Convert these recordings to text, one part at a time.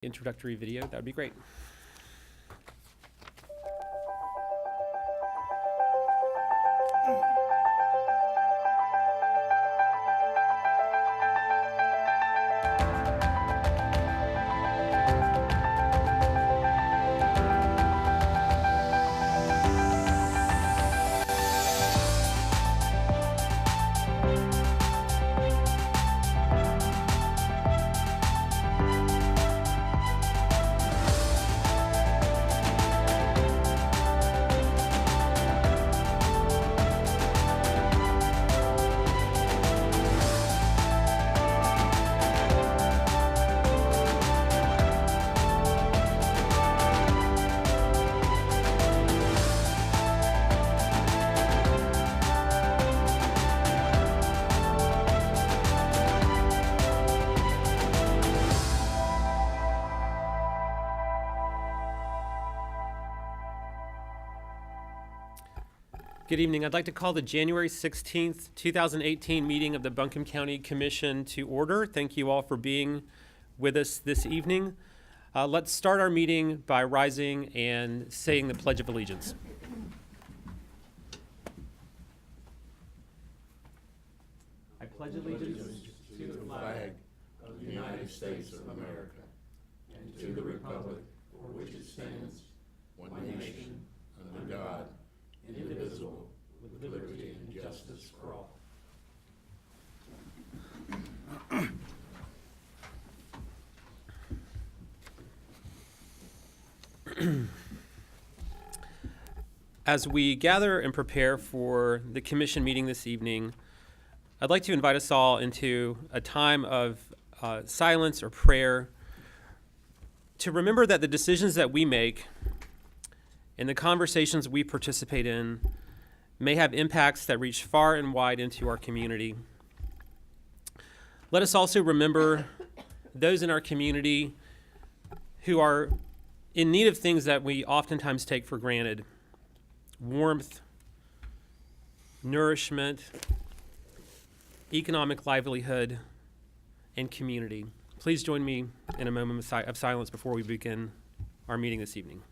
introductory video, that would be great. Good evening. I'd like to call the January 16th, 2018 meeting of the Buncombe County Commission to order. Thank you all for being with us this evening. Let's start our meeting by rising and saying the Pledge of Allegiance. I pledge allegiance to the flag of the United States of America and to the republic for which it stands, one nation, under God, indivisible, with liberty and justice for all. As we gather and prepare for the commission meeting this evening, I'd like to invite us all into a time of silence or prayer to remember that the decisions that we make and the conversations we participate in may have impacts that reach far and wide into our community. Let us also remember those in our community who are in need of things that we oftentimes take for granted: warmth, nourishment, economic livelihood, and community. Please join me in a moment of silence before we begin our meeting this evening.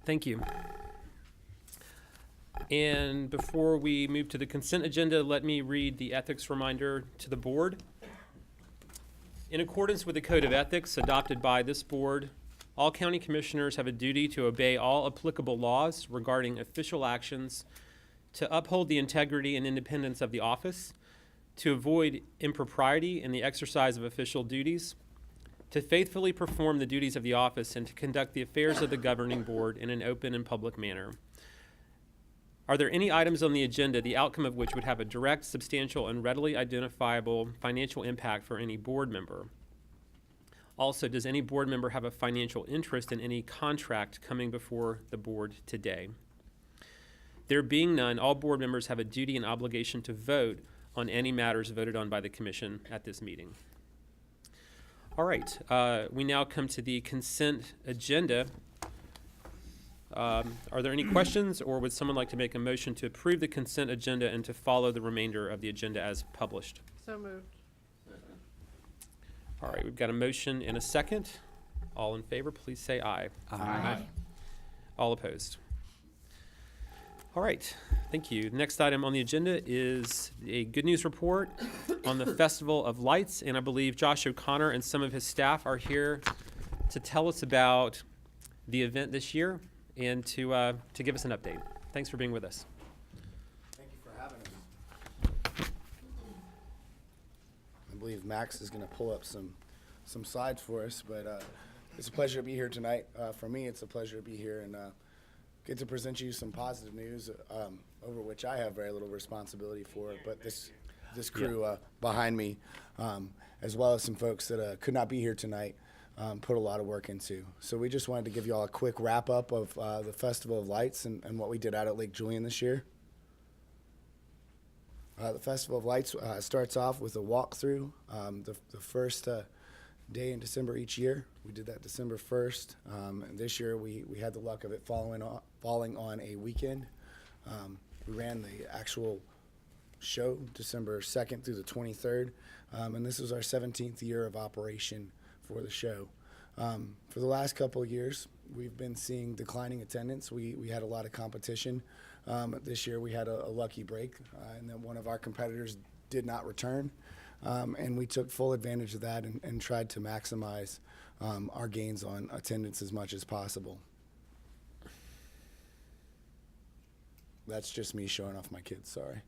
Thank you. And before we move to the consent agenda, let me read the ethics reminder to the board. In accordance with the Code of Ethics adopted by this board, all county commissioners have a duty to obey all applicable laws regarding official actions, to uphold the integrity and independence of the office, to avoid impropriety in the exercise of official duties, to faithfully perform the duties of the office, and to conduct the affairs of the governing board in an open and public manner. Are there any items on the agenda, the outcome of which would have a direct, substantial, and readily identifiable financial impact for any board member? Also, does any board member have a financial interest in any contract coming before the board today? There being none, all board members have a duty and obligation to vote on any matters voted on by the commission at this meeting. All right, we now come to the consent agenda. Are there any questions, or would someone like to make a motion to approve the consent agenda and to follow the remainder of the agenda as published? So moved. All right, we've got a motion and a second. All in favor, please say aye. Aye. All opposed? All right, thank you. The next item on the agenda is a good news report on the Festival of Lights, and I believe Josh O'Connor and some of his staff are here to tell us about the event this year and to give us an update. Thanks for being with us. Thank you for having us. I believe Max is going to pull up some slides for us, but it's a pleasure to be here tonight. For me, it's a pleasure to be here and get to present you some positive news over which I have very little responsibility for, but this crew behind me, as well as some folks that could not be here tonight, put a lot of work into. So we just wanted to give you all a quick wrap up of the Festival of Lights and what we did out at Lake Julian this year. The Festival of Lights starts off with a walkthrough. The first day in December each year. We did that December 1st. And this year we had the luck of it falling on a weekend. We ran the actual show December 2nd through the 23rd. And this was our 17th year of operation for the show. For the last couple of years, we've been seeing declining attendance. We had a lot of competition. This year we had a lucky break, and then one of our competitors did not return. And we took full advantage of that and tried to maximize our gains on attendance as much as possible. That's just me showing off my kids, sorry.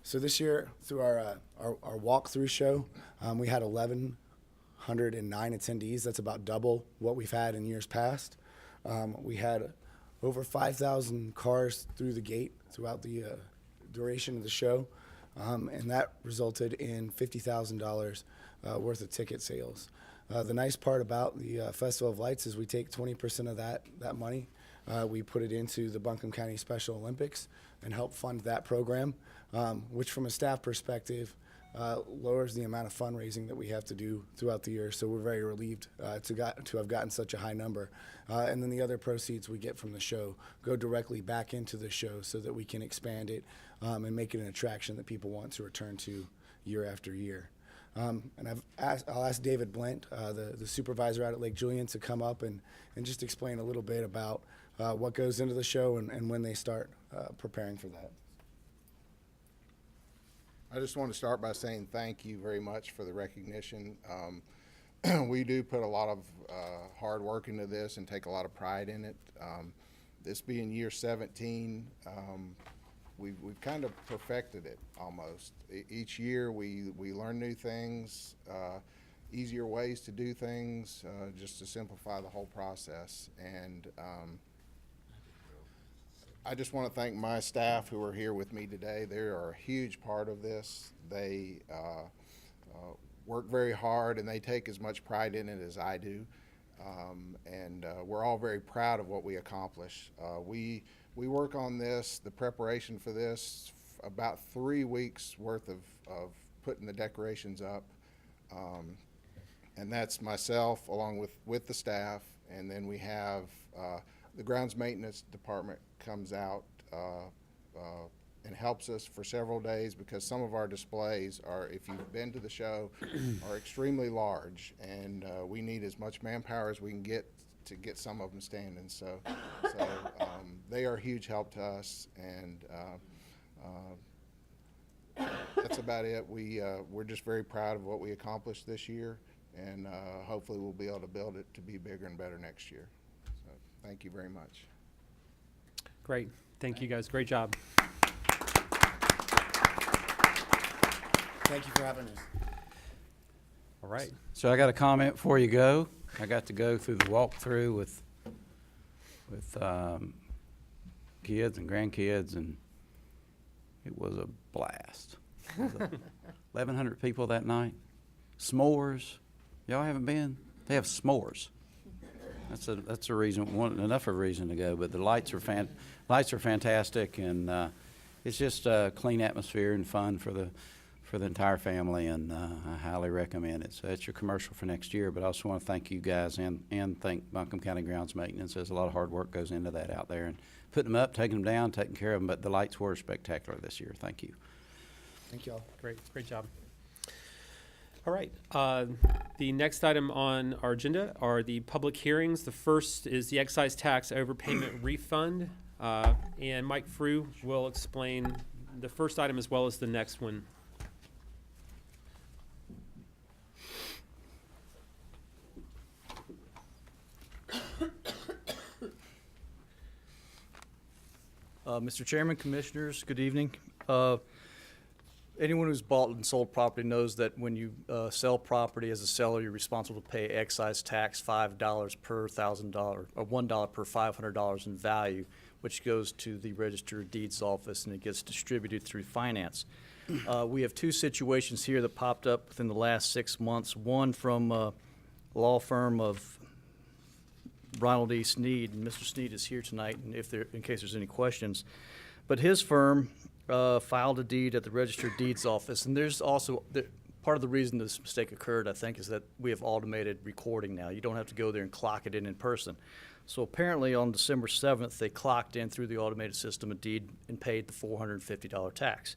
So this year, through our walkthrough show, we had 1,109 attendees. That's about double what we've had in years past. We had over 5,000 cars through the gate throughout the duration of the show, and that resulted in $50,000 worth of ticket sales. The nice part about the Festival of Lights is we take 20% of that money. We put it into the Buncombe County Special Olympics and help fund that program, which from a staff perspective lowers the amount of fundraising that we have to do throughout the year. So we're very relieved to have gotten such a high number. And then the other proceeds we get from the show go directly back into the show so that we can expand it and make it an attraction that people want to return to year after year. And I'll ask David Blint, the supervisor out at Lake Julian, to come up and just explain a little bit about what goes into the show and when they start preparing for that. I just want to start by saying thank you very much for the recognition. We do put a lot of hard work into this and take a lot of pride in it. This being year 17, we've kind of perfected it almost. Each year we learn new things, easier ways to do things, just to simplify the whole process. And I just want to thank my staff who are here with me today. They are a huge part of this. They work very hard, and they take as much pride in it as I do. We're all very proud of what we accomplish. We work on this, the preparation for this, about 3 weeks worth of putting the decorations up. And that's myself along with the staff. And then we have the grounds maintenance department comes out and helps us for several days, because some of our displays are, if you've been to the show, are extremely large, and we need as much manpower as we can get to get some of them standing. So they are a huge help to us, and that's about it. We're just very proud of what we accomplished this year, and hopefully we'll be able to build it to be bigger and better next year. So thank you very much. Great. Thank you, guys. Great job. Thank you for having us. All right. So I got a comment before you go. I got to go through the walkthrough with kids and grandkids, and it was a blast. 1,100 people that night. S'mores. Y'all haven't been? They have s'mores. That's a reason, enough of a reason to go. But the lights are fantastic, and it's just a clean atmosphere and fun for the entire family, and I highly recommend it. So that's your commercial for next year. But I also want to thank you guys and thank Buncombe County Grounds Maintenance. There's a lot of hard work goes into that out there, and putting them up, taking them down, taking care of them. But the lights were spectacular this year. Thank you. Thank you all. Great job. All right. The next item on our agenda are the public hearings. The first is the excise tax overpayment refund, and Mike Frew will explain the first item as well as the next one. Mr. Chairman, Commissioners, good evening. Anyone who's bought and sold property knows that when you sell property as a seller, you're responsible to pay excise tax $5 per $1,000 or $1 per $500 in value, which goes to the Register of Deeds office, and it gets distributed through finance. We have two situations here that popped up within the last 6 months. One from a law firm of Ronald E. Sneed, and Mr. Sneed is here tonight, and in case there's any questions. But his firm filed a deed at the Register of Deeds office, and there's also Part of the reason this mistake occurred, I think, is that we have automated recording now. You don't have to go there and clock it in person. So apparently on December 7th, they clocked in through the automated system a deed and paid the $450 tax.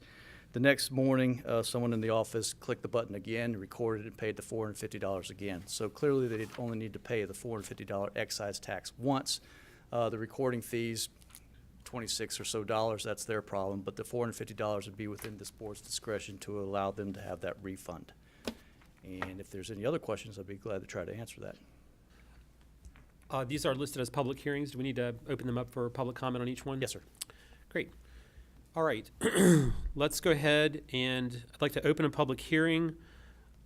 The next morning, someone in the office clicked the button again, recorded and paid the $450 again. So clearly they only need to pay the $450 excise tax once. The recording fees, $26 or so, that's their problem, but the $450 would be within this board's discretion to allow them to have that refund. And if there's any other questions, I'd be glad to try to answer that. These are listed as public hearings. Do we need to open them up for public comment on each one? Yes, sir. Great. All right. Let's go ahead and I'd like to open a public hearing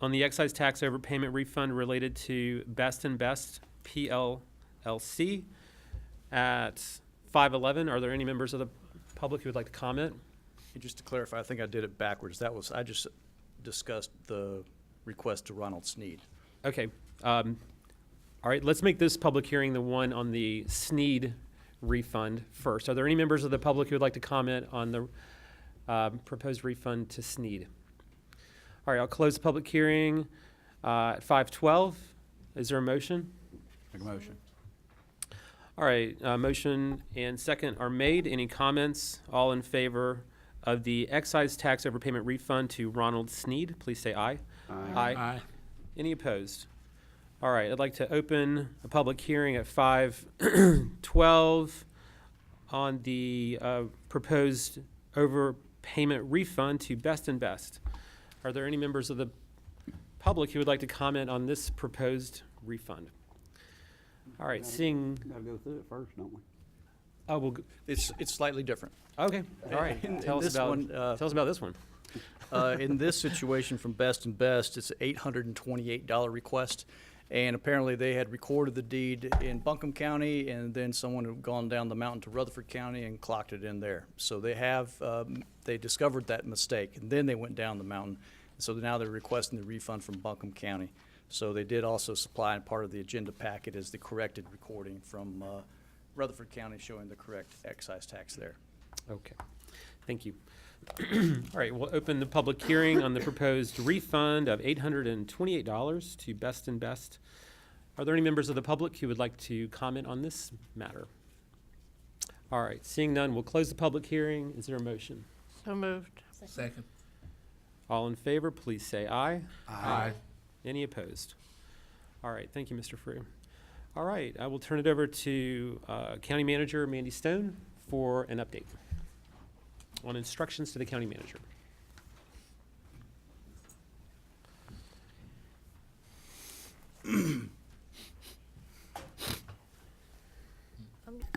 on the excise tax overpayment refund related to Best and Best PLLC at 511. Are there any members of the public who would like to comment? And just to clarify, I think I did it backwards. I just discussed the request to Ronald Sneed. Okay. All right, let's make this public hearing the one on the Sneed refund first. Are there any members of the public who would like to comment on the proposed refund to Sneed? All right, I'll close the public hearing at 5:12. Is there a motion? Make a motion. All right, motion and second are made. Any comments? All in favor of the excise tax overpayment refund to Ronald Sneed, please say aye. Aye. Any opposed? All right, I'd like to open a public hearing at 5:12 on the proposed overpayment refund to Best and Best. Are there any members of the public who would like to comment on this proposed refund? All right, seeing, Gotta go through it first, don't we? oh, well, It's slightly different. okay, all right. In Tell us this about, one, tell us about this one. In this situation from Best and Best, it's an $828 request. And apparently they had recorded the deed in Buncombe County, and then someone had gone down the mountain to Rutherford County and clocked it in there. So they discovered that mistake, and then they went down the mountain. So now they're requesting the refund from Buncombe County. So they did also supply, and part of the agenda packet is the corrected recording from Rutherford County showing the correct excise tax there. Okay, thank you. All right, we'll open the public hearing on the proposed refund of $828 to Best and Best. Are there any members of the public who would like to comment on this matter? All right, seeing none, we'll close the public hearing. Is there a motion? So moved. Second. All in favor, please say aye. Aye. Any opposed? All right, thank you, Mr. Frew. All right, I will turn it over to County Manager Mandy Stone for an update on instructions to the county manager.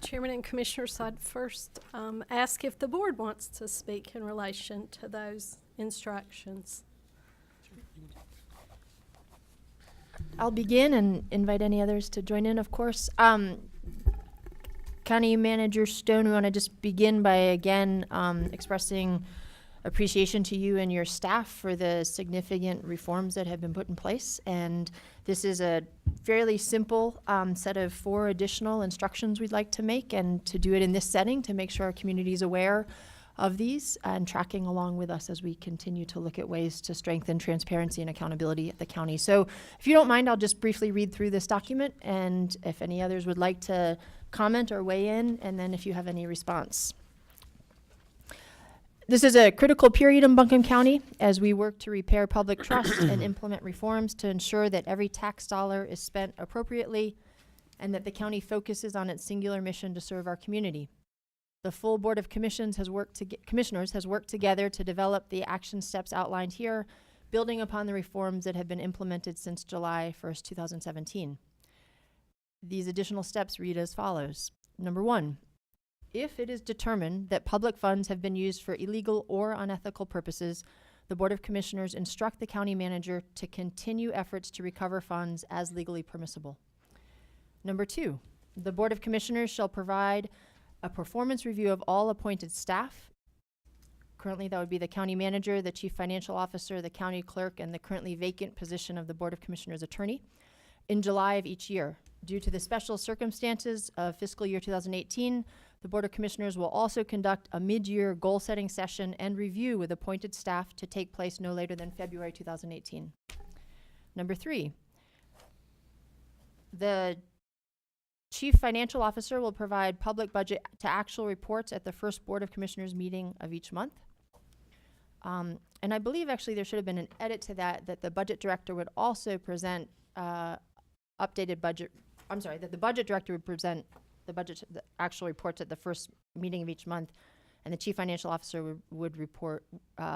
Chairman and Commissioners, I'd first ask if the board wants to speak in relation to those instructions. I'll begin and invite any others to join in, of course. County Manager Stone, we want to just begin by again expressing appreciation to you and your staff for the significant reforms that have been put in place. And this is a fairly simple set of 4 additional instructions we'd like to make, and to do it in this setting to make sure our community is aware of these and tracking along with us as we continue to look at ways to strengthen transparency and accountability at the county. So if you don't mind, I'll just briefly read through this document, and if any others would like to comment or weigh in, and then if you have any response. This is a critical period in Buncombe County as we work to repair public trust and implement reforms to ensure that every tax dollar is spent appropriately and that the county focuses on its singular mission to serve our community. The full Board of Commissioners has worked together to develop the action steps outlined here, building upon the reforms that have been implemented since July 1st, 2017. These additional steps read as follows. Number 1, if it is determined that public funds have been used for illegal or unethical purposes, the Board of Commissioners instruct the county manager to continue efforts to recover funds as legally permissible. Number 2, the Board of Commissioners shall provide a performance review of all appointed staff. Currently, that would be the county manager, the chief financial officer, the county clerk, and the currently vacant position of the Board of Commissioners attorney in July of each year. Due to the special circumstances of fiscal year 2018, the The Board of Commissioners will also conduct a mid-year goal-setting session and review with appointed staff to take place no later than February 2018. Number 3, the Chief Financial Officer will provide public budget to actual reports at the first Board of Commissioners meeting of each month. And I believe actually there should have been an edit to that the Budget Director would also present updated budget, that the Budget Director would present the actual reports at the first meeting of each month, and the Chief Financial Officer would report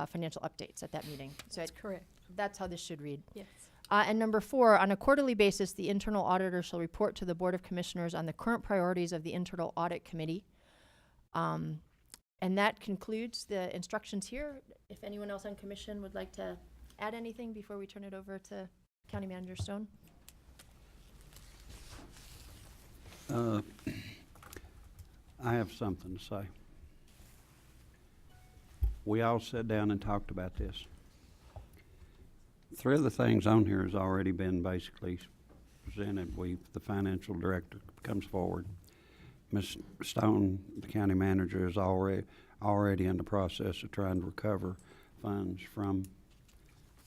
financial updates at that meeting. So That's correct. that's how this should read. Yes. And number 4, on a quarterly basis, the internal auditor shall report to the Board of Commissioners on the current priorities of the Internal Audit Committee. And that concludes the instructions here. If anyone else on commission would like to add anything before we turn it over to County Manager Stone? I have something to say. We all sat down and talked about this. 3 of the things on here has already been basically presented. The financial director comes forward. Ms. Stone, the county manager, is already in the process of trying to recover funds from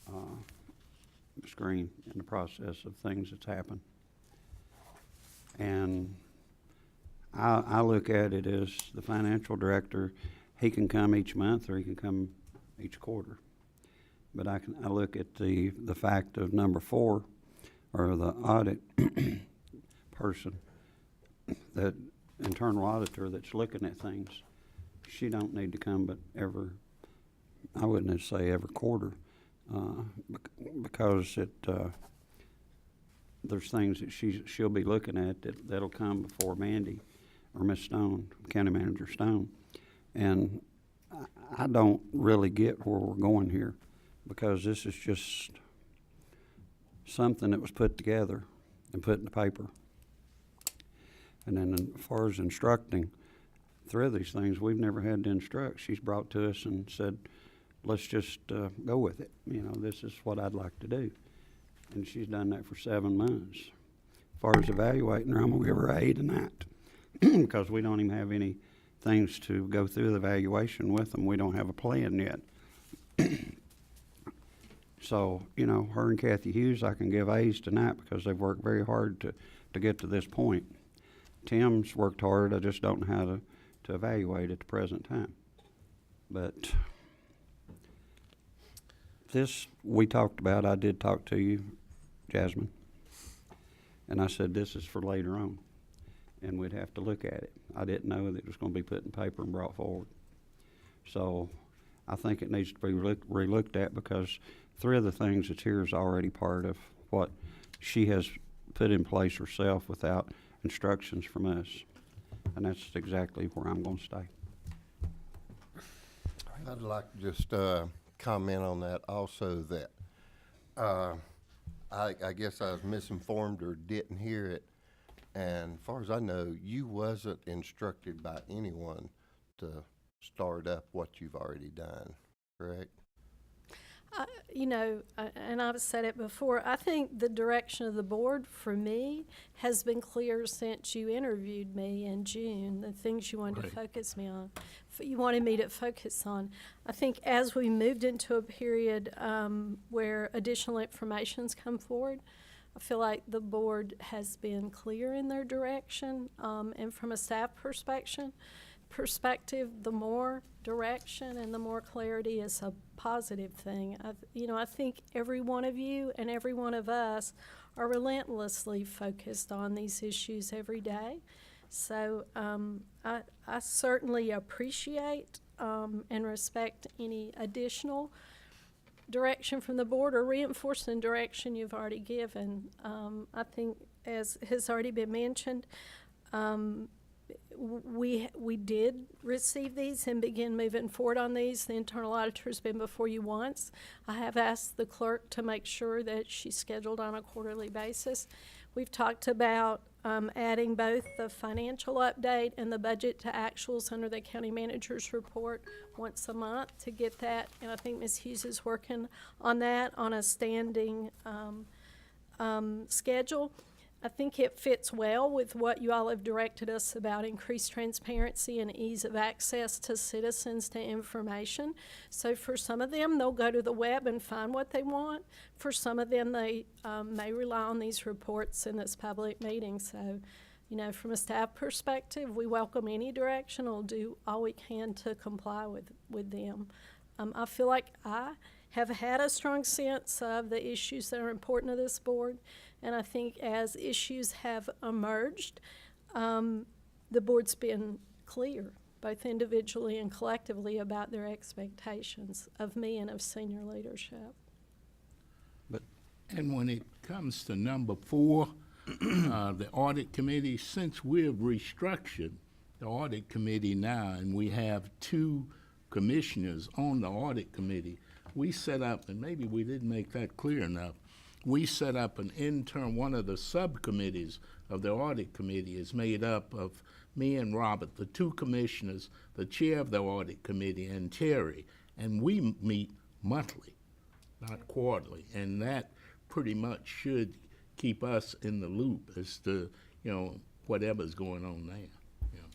the screen in the process of things that's happened. And I look at it as the financial director, he can come each month or he can come each quarter. But I look at the fact of number 4, or the audit person, that internal auditor that's looking at things, she don't need to come but I wouldn't say every quarter, because there's things that she'll be looking at that'll come before Mandy or Miss Stone, County Manager Stone. And I don't really get where we're going here, because this is just something that was put together and put in the paper. And then as far as instructing, 3 of these things we've never had to instruct. She's brought to us and said, let's just go with it. You know, this is what I'd like to do. And she's done that for 7 months. As far as evaluating her, I'm going to give her an A tonight because we don't even have any things to go through the evaluation with them. We don't have a plan yet. So, you know, her and Kathy Hughes, I can give A's tonight because they've worked very hard to get to this point. Tim's worked hard. I just don't know how to evaluate at the present time. But this we talked about. I did talk to you, Jasmine. And I said this is for later on. And we'd have to look at it. I didn't know that it was going to be put in paper and brought forward. So I think it needs to be re-looked at, because 3 of the things that's here is already part of what she has put in place herself without instructions from us. And that's exactly where I'm going to stay. I'd like to just comment on that also, that I guess I was misinformed or didn't hear it. And as far as I know, you wasn't instructed by anyone to start up what you've already done, correct? You know, and I've said it before, I think the direction of the board for me has been clear since you interviewed me in June, the things you wanted to focus me on, you wanted me to focus on. I think as we moved into a period where additional information's come forward, I feel like the board has been clear in their direction, and from a staff perspective, the more direction and the more clarity is a positive thing. I think every one of you and every one of us are relentlessly focused on these issues every day. So I certainly appreciate and respect any additional direction from the board or reinforcing direction you've already given. I think, as has already been mentioned, we did receive these and begin moving forward on these. The internal auditor's been before you once. I have asked the clerk to make sure that she's scheduled on a quarterly basis. We've talked about adding both the financial update and the budget to actuals under the county manager's report once a month to get that. And I think Ms. Hughes is working on that on a standing schedule. I think it fits well with what you all have directed us about increased transparency and ease of access to citizens to information. So for some of them, they'll go to the web and find what they want. For some of them, they may rely on these reports in this public meeting. So, you know, from a staff perspective, we welcome any direction. We'll do all we can to comply with them. I feel like I have had a strong sense of the issues that are important to this board. And I think as issues have emerged, the board's been clear, both individually and collectively, about their expectations of me and of senior leadership. And when it comes to number 4, the audit committee, since we've restructured the audit committee now and we have 2 commissioners on the audit committee, we set up, and maybe we didn't make that clear enough, we set up an intern, one of the subcommittees of the audit committee is made up of me and Robert, the 2 commissioners, the chair of the audit committee, and Terry. And we meet monthly, not quarterly. And that pretty much should keep us in the loop as to, you know, whatever's going on there. You know.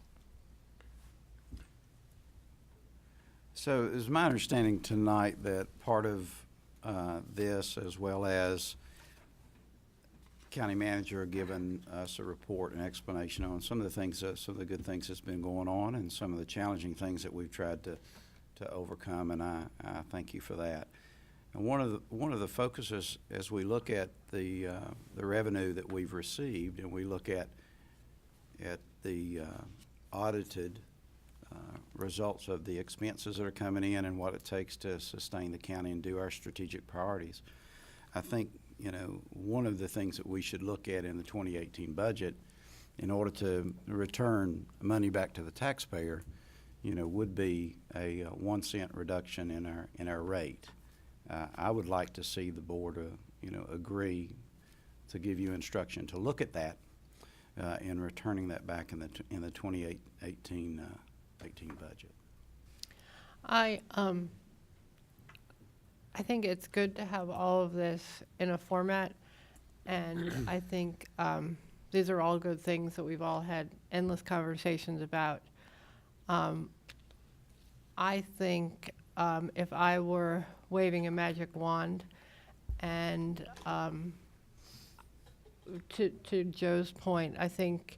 So it's my understanding tonight that part of this, as well as county manager given us a report and explanation on some of the things, some of the good things that's been going on and some of the challenging things that we've tried to overcome, and I thank you for that. And one of the focuses as we look at the revenue that we've received, and we look at the audited results of the expenses that are coming in and what it takes to sustain the county and do our strategic priorities. I think, you know, one of the things that we should look at in the 2018 budget in order to return money back to the taxpayer, you know, would be a 1 cent reduction in our rate. I would like to see the board, you know, agree to give you instruction to look at that in returning that back in the 2018 budget. I think it's good to have all of this in a format, and I think these are all good things that we've all had endless conversations about. I think if I were waving a magic wand, and to Joe's point, I think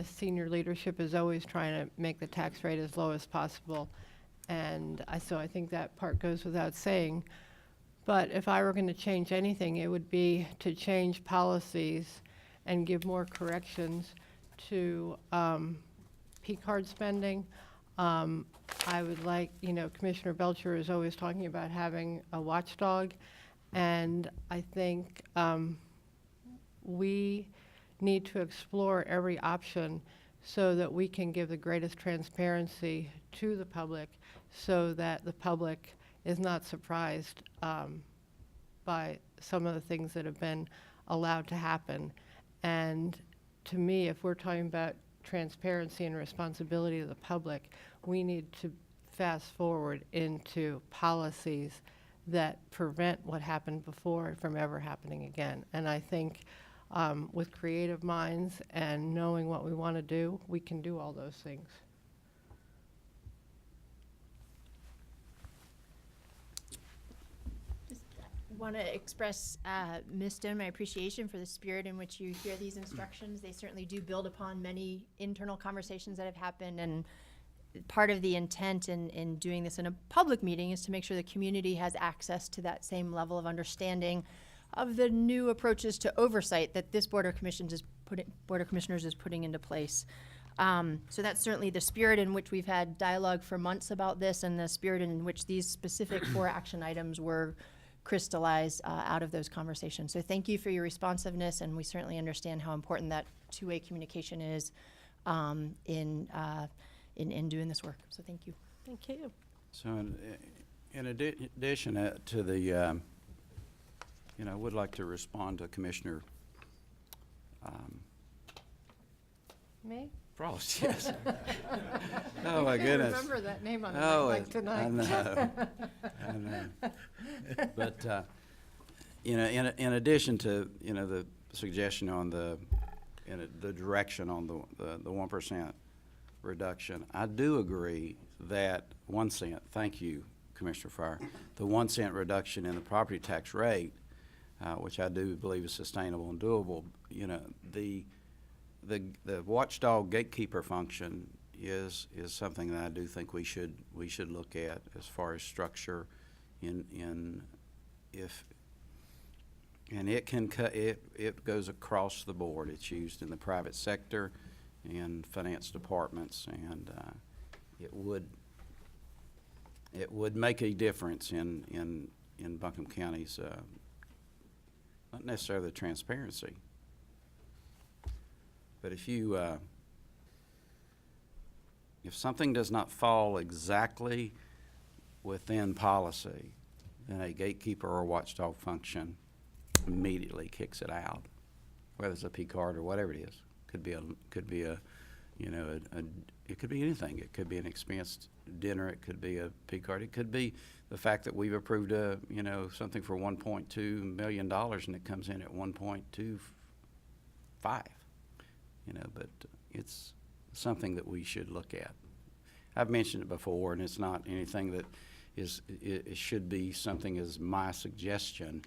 senior leadership is always trying to make the tax rate as low as possible. And so I think that part goes without saying. But if I were going to change anything, it would be to change policies and give more corrections to P-card spending. I would like, you know, Commissioner Belcher is always talking about having a watchdog. And I think we need to explore every option so that we can give the greatest transparency to the public, so that the public is not surprised by some of the things that have been allowed to happen. And to me, if we're talking about transparency and responsibility of the public, we need to fast forward into policies that prevent what happened before from ever happening again. And I think with creative minds and knowing what we want to do, we can do all those things. Want to express, Ms. Stone, my appreciation for the spirit in which you hear these instructions. They certainly do build upon many internal conversations that have happened, and part of the intent in doing this in a public meeting is to make sure the community has access to that same level of understanding of the new approaches to oversight that this Board of Commissioners is putting into place. So that's certainly the spirit in which we've had dialogue for months about this, and the spirit in which these specific 4 action items were crystallized out of those conversations. So thank you for your responsiveness, and we certainly understand how important that two-way communication is in doing this work. So thank you. Thank you. So in addition to the, you know, I would like to respond to Commissioner Me? Frost, yes. Oh, my I can't goodness. remember that name on the Oh, mic tonight. I know. I know. But, you know, in addition to, you know, the suggestion on the direction on the 1% reduction. I do agree that 1 cent, thank you, Commissioner Fryer, the 1 cent reduction in the property tax rate, which I do believe is sustainable and doable. You know, the watchdog gatekeeper function is something that I do think we should look at as far as structure and it can it goes across the board. It's used in the private sector and finance departments, and it would make a difference in Buncombe County's not necessarily the transparency, but if something does not fall exactly within policy, then a gatekeeper or watchdog function immediately kicks it out, whether it's a P card or whatever it is. Could be a it could be anything. It could be an expensed dinner. It could be a P card. It could be the fact that we've approved something for $1.2 million and it comes in at 1.25. But it's something that we should look at. I've mentioned it before, and it's not anything that it should be something as my suggestion,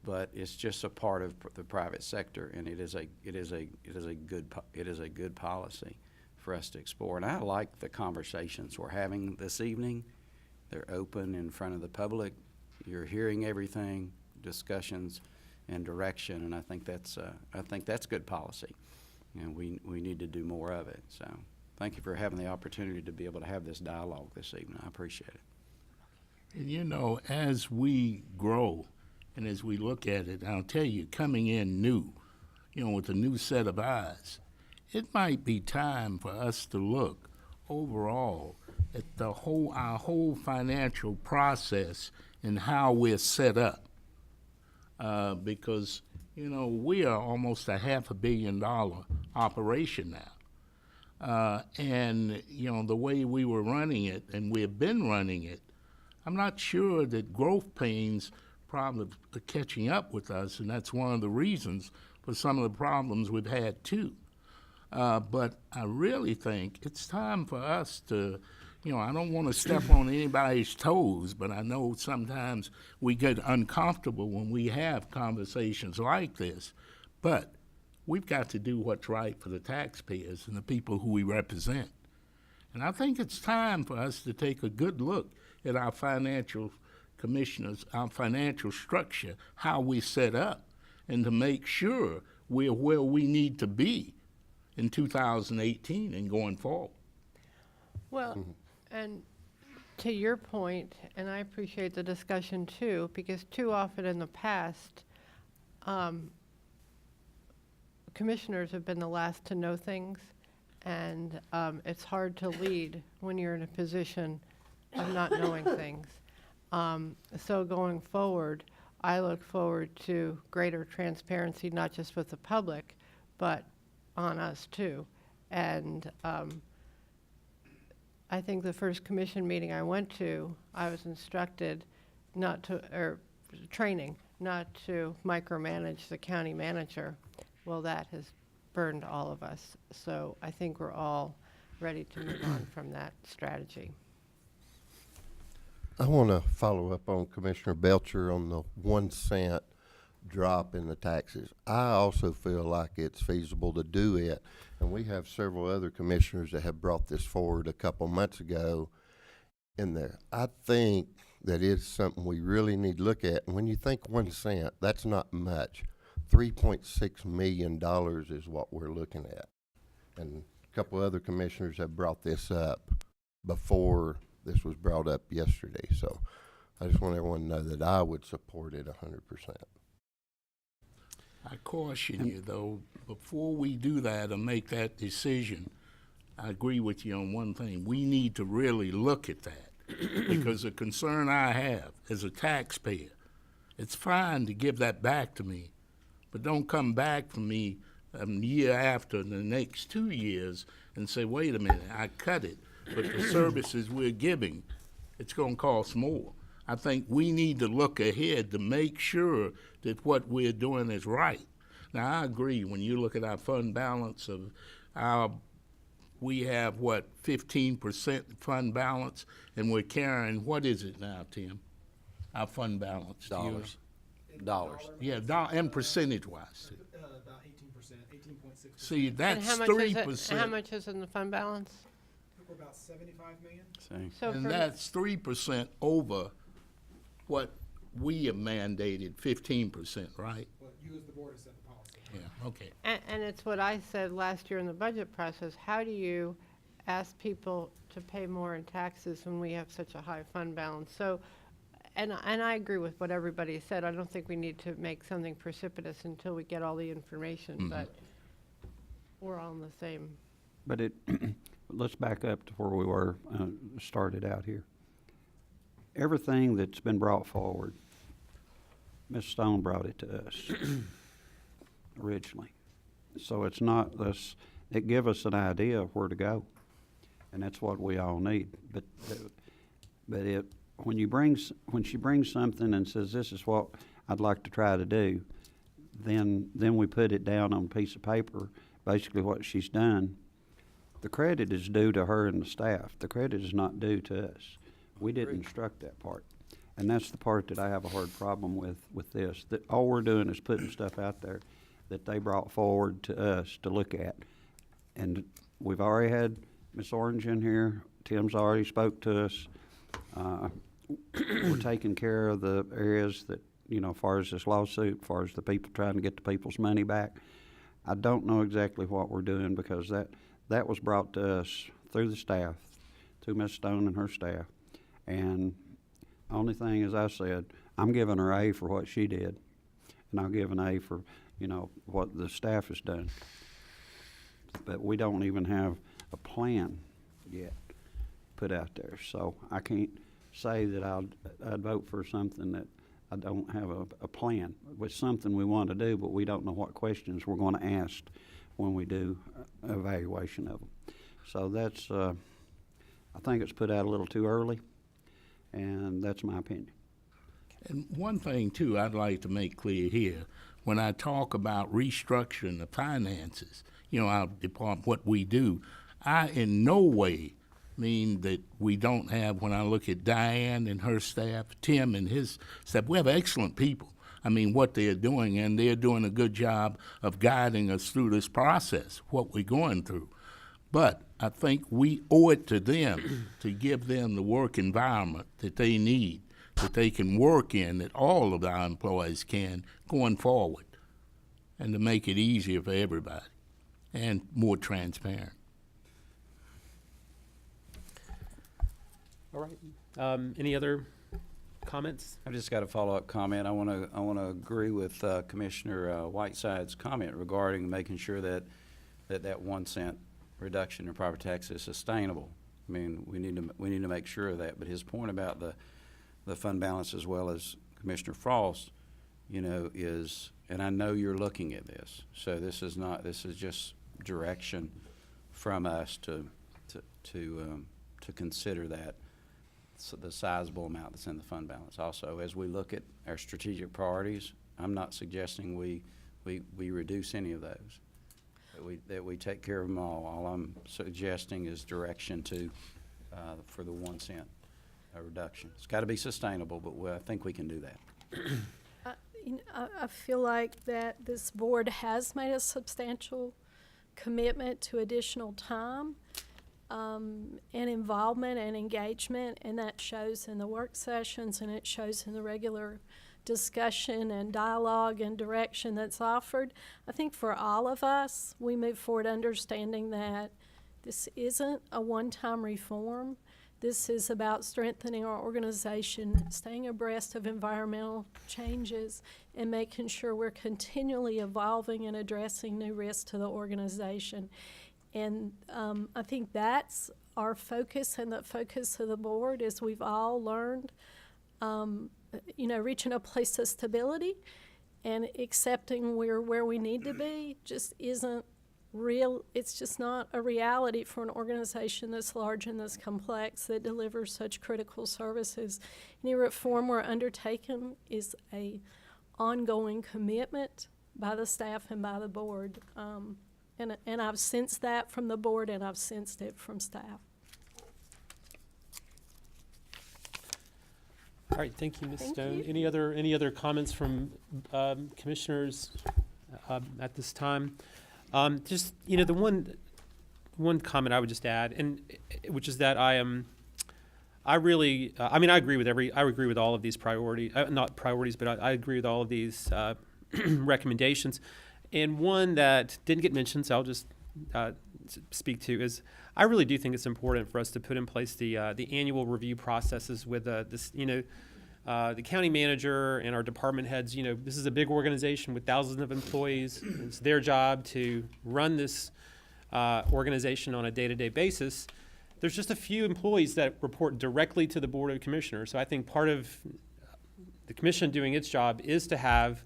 but it's just a part of the private sector, and it is a good policy for us to explore. And I like the conversations we're having this evening. They're open in front of the public. You're hearing everything, discussions, and direction, and I think that's good policy, and we need to do more of it. So thank you for having the opportunity to be able to have this dialogue this evening. I appreciate it. And as we grow and as we look at it, I'll tell you, coming in new, with a new set of eyes, it might be time for us to look overall at our whole financial process and how we're set up. Because, we are almost a $500 million operation now. And, the way we were running it, and we've been running it, I'm not sure that growth pains probably are catching up with us, and that's one of the reasons for some of the problems we've had too. But I really think it's time for us to, I don't want to step on anybody's toes, but I know sometimes we get uncomfortable when we have conversations like this. But we've got to do what's right for the taxpayers and the people who we represent. And I think it's time for us to take a good look at our financial commissioners, our financial structure, how we set up, and to make sure we're where we need to be in 2018 and going forward. Well, and to your point, and I appreciate the discussion too, because too often in the past, commissioners have been the last to know things, and it's hard to lead when you're in a position of not knowing things. So going forward, I look forward to greater transparency, not just with the public, but on us too. And I think the first commission meeting I went to, I was instructed training not to micromanage the county manager. Well, that has burned all of us. So I think we're all ready to move on from that strategy. I want to follow up on Commissioner Belcher on the 1 cent drop in the taxes. I also feel like it's feasible to do it, and we have several other commissioners that have brought this forward a couple months ago in there. I think that it's something we really need to look at, and when you think 1 cent, that's not much. $3.6 million is what we're looking at, and a couple other commissioners have brought this up before this was brought up yesterday, so I just want everyone to know that I would support it 100%. I caution you, though, before we do that or make that decision, I agree with you on one thing. We need to really look at that because the concern I have as a taxpayer, it's fine to give that back to me, but don't come back for me a year after the next 2 years and say, wait a minute, I cut it, but the services we're giving, it's going to cost more. I think we need to look ahead to make sure that what we're doing is right. Now, I agree, when you look at our fund balance of we have, 15% fund balance, and we're carrying, what is it now, Tim? Our fund balance? Do you- Dollars. Yeah, and percentage-wise. About 18%, 18.6%. See, And that's how much 3%. is it, how much is in the fund balance? I think we're about 75 million. See, So And for- that's 3% over what we have mandated, 15%, right? Well, you as the board have set the policy. Yeah, okay. And it's what I said last year in the budget process, how do you ask people to pay more in taxes when we have such a high fund balance? So, and I agree with what everybody said, I don't think we need to make something precipitous until we get all the information, but we're all in the same. But let's back up to where we were, started out here. Everything that's been brought forward, Ms. Stone brought it to us originally. So it's not this, it give us an idea of where to go, and that's what we all need. But when she brings something and says, this is what I'd like to try to do, then we put it down on a piece of paper, basically what she's done. The credit is due to her and the staff. The credit is not due to us. We didn't instruct that part. And that's the part that I have a hard problem with this. That all we're doing is putting stuff out there that they brought forward to us to look at. And we've already had Ms. Orange in here. Tim's already spoke to us. We're taking care of the areas that, as far as this lawsuit, as far as the people trying to get the people's money back. I don't know exactly what we're doing because that was brought to us through the staff, to Ms. Stone and her staff. And only thing, as I said, I'm giving her A for what she did, and I'll give an A for, what the staff has done. But we don't even have a plan yet put out there, so I can't say that I'd vote for something that I don't have a plan. It's something we want to do, but we don't know what questions we're going to ask when we do evaluation of them. So that's, I think it's put out a little too early, and that's my opinion. And one thing, too, I'd like to make clear here, when I talk about restructuring the finances, our department, what we do, I in no way mean that we don't have, when I look at Diane and her staff, Tim and his staff, we have excellent people. I mean, what they're doing, and they're doing a good job of guiding us through this process, what we're going through. But I think we owe it to them to give them the work environment that they need, that they can work in, that all of our employees can going forward, and to make it easier for everybody and more transparent. All right. Any other comments? I've just got a follow-up comment. I want to agree with Commissioner Whiteside's comment regarding making sure that 1 cent reduction in property tax is sustainable. I mean, we need to make sure of that. But his point about the fund balance, as well as Commissioner Frost, is, and I know you're looking at this. So this is just direction from us to consider that. So the sizable amount that's in the fund balance. Also, as we look at our strategic priorities, I'm not suggesting we reduce any of those, that we take care of them all. All I'm suggesting is direction for the 1 cent reduction. It's got to be sustainable, but I think we can do that. I feel like that this board has made a substantial commitment to additional time and involvement and engagement, and that shows in the work sessions and it shows in the regular discussion and dialogue and direction that's offered. I think for all of us, we move forward understanding that this isn't a one-time reform. This is about strengthening our organization, staying abreast of environmental changes, and making sure we're continually evolving and addressing new risks to the organization. And I think that's our focus and the focus of the board, as we've all learned, reaching a place of stability and accepting where we need to be just isn't real. It's just not a reality for an organization this large and this complex that delivers such critical services. Any reform we're undertaking is a ongoing commitment by the staff and by the board. And I've sensed that from the board, and I've sensed it from staff. All right, thank you, Ms. Thank Stone. you. Any other comments from commissioners at this time? Just, the one comment I would just add, and which is that I agree with all of these not priorities, but I agree with all of these recommendations. And one that didn't get mentioned, so I'll just speak to, is I really do think it's important for us to put in place the annual review processes with the county manager and our department heads. This is a big organization with thousands of employees. It's their job to run this organization on a day-to-day basis. There's just a few employees that report directly to the Board of Commissioners. So I think part of the commission doing its job is to have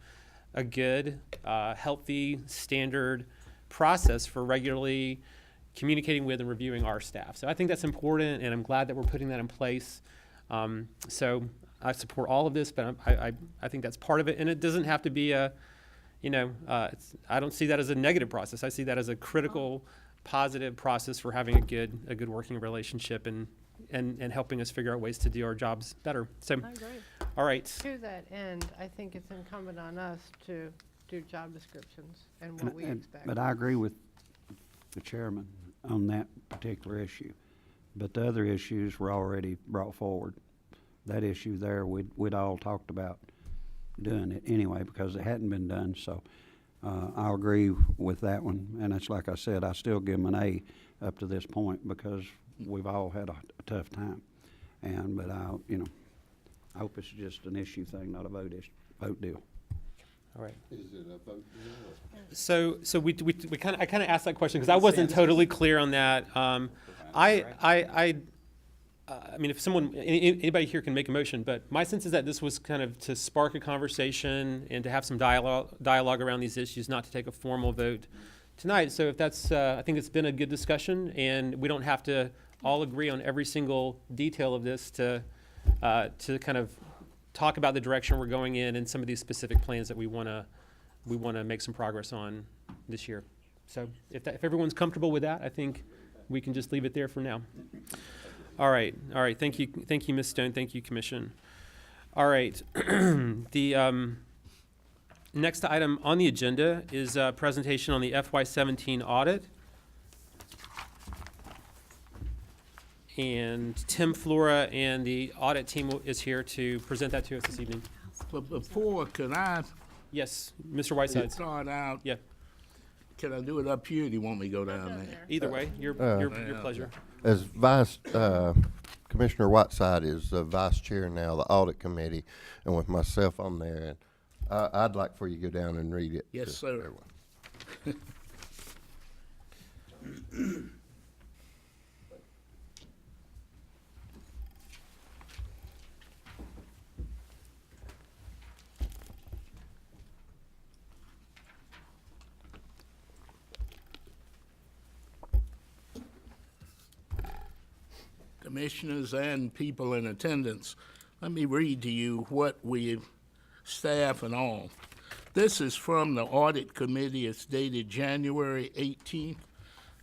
a good, healthy, standard process for regularly communicating with and reviewing our staff. So I think that's important, and I'm glad that we're putting that in place. So I support all of this, but I think that's part of it, and it doesn't have to be I don't see that as a negative process. I see that as a critical, positive process for having a good working relationship and helping us figure out ways to do our jobs better. So, I agree. all right. To that end, I think it's incumbent on us to do job descriptions and what we expect. But I agree with the chairman on that particular issue. But the other issues were already brought forward. That issue there, we'd all talked about doing it anyway because it hadn't been done. So I'll agree with that one. And it's like I said, I still give them an A up to this point because we've all had a tough time. But I hope it's just an issue thing, not a vote deal. All right. Is it a vote So I kind of asked that question because I wasn't totally clear on that. I mean, if anybody here can make a motion, but my sense is that this was kind of to spark a conversation and to have some dialogue around these issues, not to take a formal vote tonight. So if that's, I think it's been a good discussion, and we don't have to all agree on every single detail of this to kind of talk about the direction we're going in and some of these specific plans that we want to make some progress on this year. So if everyone's comfortable with that, I think we can just leave it there for now. All right. Thank you, Ms. Stone. Thank you, Commission. All right. The next item on the agenda is a presentation on the FY17 audit. And Tim Flora and the audit team is here to present that to us this evening. But before, can I Yes, Mr. Whitesides. start out? Yeah. Can I do it up here, or do you want me to go down there? Either way, your pleasure. As Commissioner Whiteside is vice chair now of the audit committee, and with myself on there, and I'd like for you to go down and read it. Yes, to sir. everyone. Commissioners and people in attendance, let me read to you what staff and all. This is from the audit committee. It's dated January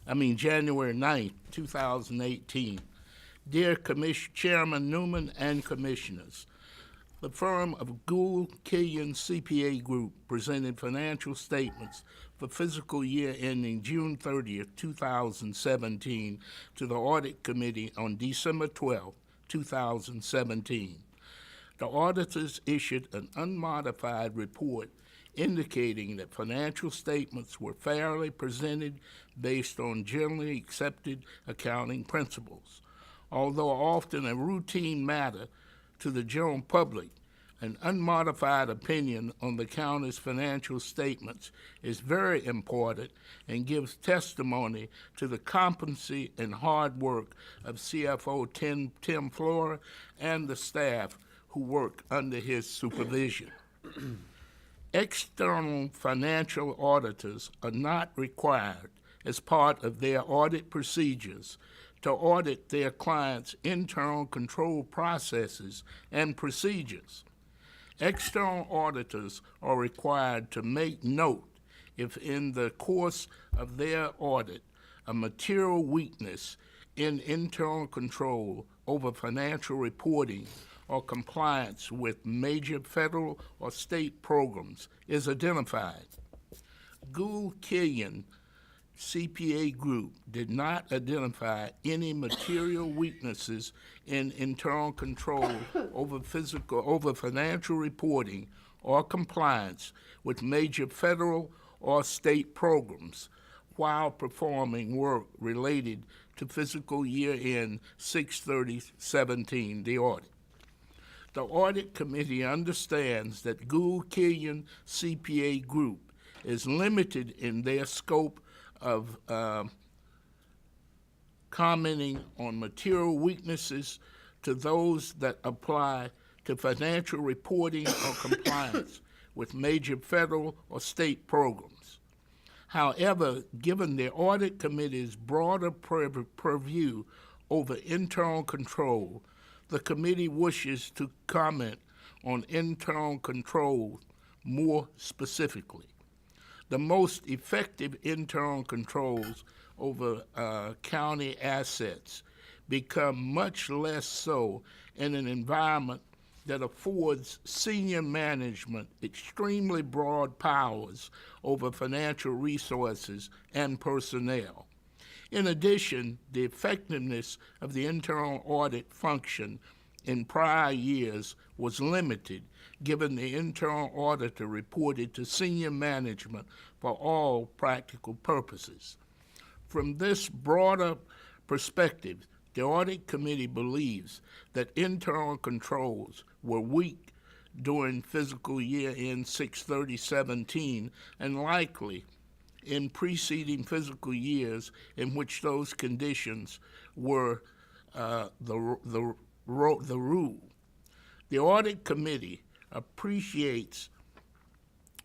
9th, 2018. Dear Chairman Newman and Commissioners, the firm of Gould Killian CPA Group presented financial statements for fiscal year ending June 30th, 2017 to the Audit Committee on December 12, 2017. The auditors issued an unmodified report indicating that financial statements were fairly presented based on generally accepted accounting principles. Although often a routine matter to the general public, an unmodified opinion on the county's financial statements is very important and gives testimony to the competency and hard work of CFO Tim Flora and the staff who work under his supervision. External financial auditors are not required as part of their audit procedures to audit their clients' internal control processes and procedures. External auditors are required to make note if in the course of their audit a material weakness in internal control over financial reporting or compliance with major federal or state programs is identified. Gould Killian CPA Group did not identify any material weaknesses in internal control over financial reporting or compliance with major federal or state programs while performing work related to fiscal year end 6/30/17, the audit. The audit committee understands that Gould Killian CPA Group is limited in their scope of commenting on material weaknesses to those that apply to financial reporting or compliance with major federal or state programs. However, given the audit committee's broader purview over internal control, the committee wishes to comment on internal control more specifically. The most effective internal controls over county assets become much less so in an environment that affords senior management extremely broad powers over financial resources and personnel. In addition, the effectiveness of the internal audit function in prior years was limited, given the internal auditor reported to senior management for all practical purposes. From this broader perspective, the audit committee believes that internal controls were weak during fiscal year end 6/30/17 and likely in preceding fiscal years in which those conditions were the rule. The audit committee appreciates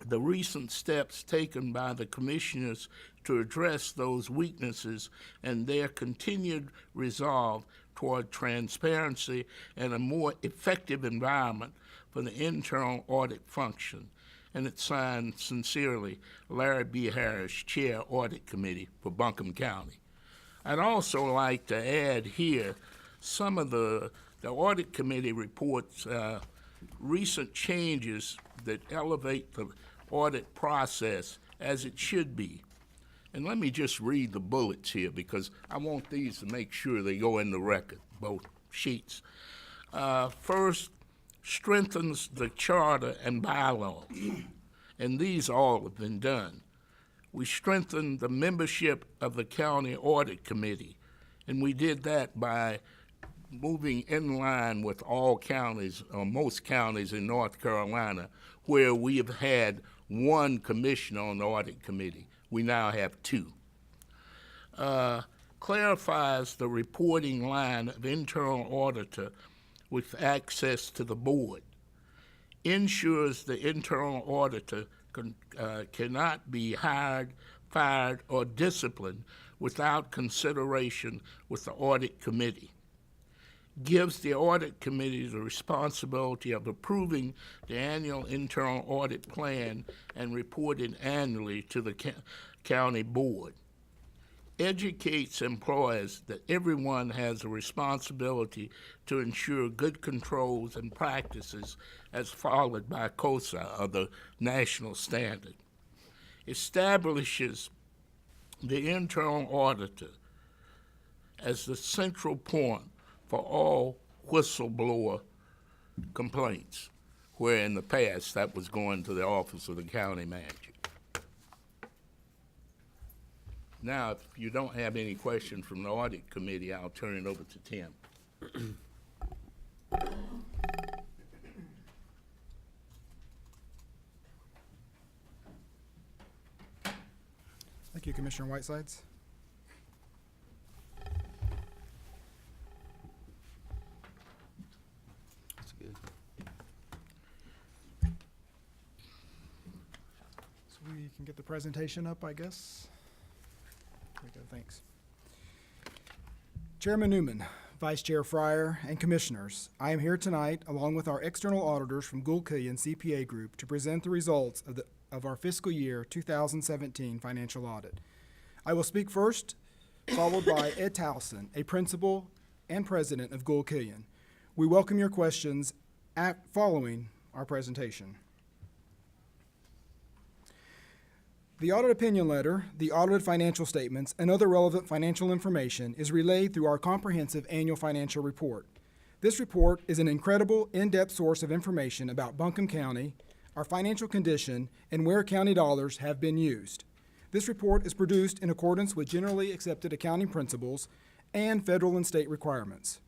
the recent steps taken by the commissioners to address those weaknesses and their continued resolve toward transparency and a more effective environment for the internal audit function. And it's signed sincerely, Larry B. Harris, Chair, Audit Committee for Buncombe County. I'd also like to add here some of the Audit Committee reports recent changes that elevate the audit process as it should be. And let me just read the bullets here because I want these to make sure they go in the record, both sheets. First, strengthens the charter and bylaws, and these all have been done. We strengthened the membership of the County Audit Committee, and we did that by moving in line with all counties, or most counties in North Carolina, where we have had one commissioner on the audit committee. We now have two. Clarifies the reporting line of internal auditor with access to the board. Ensures the internal auditor cannot be hired, fired, or disciplined without consideration with the audit committee. Gives the audit committee the responsibility of approving the annual internal audit plan and reporting annually to the county board. Educates employers that everyone has a responsibility to ensure good controls and practices as followed by COSA, or the national standard. Establishes the internal auditor as the central point for all whistleblower complaints, where in the past that was going to the office of the county manager. Now, if you don't have any questions from the audit committee, I'll turn it over to Tim. Thank you, Commissioner Whitesides. That's good. So we can get the presentation up, I guess. There we go, thanks. Chairman Newman, Vice Chair Fryar, and Commissioners. I am here tonight, along with our external auditors from Gould Killian CPA Group, to present the results of our fiscal year 2017 financial audit. I will speak first, followed by Ed Towson, a principal and president of Gould Killian. We welcome your questions following our presentation. The audit opinion letter, the audited financial statements, and other relevant financial information is relayed through our comprehensive annual financial report. This report is an incredible, in-depth source of information about Buncombe County, our financial condition, and where county dollars have been used. This report is produced in accordance with generally accepted accounting principles and federal and state requirements.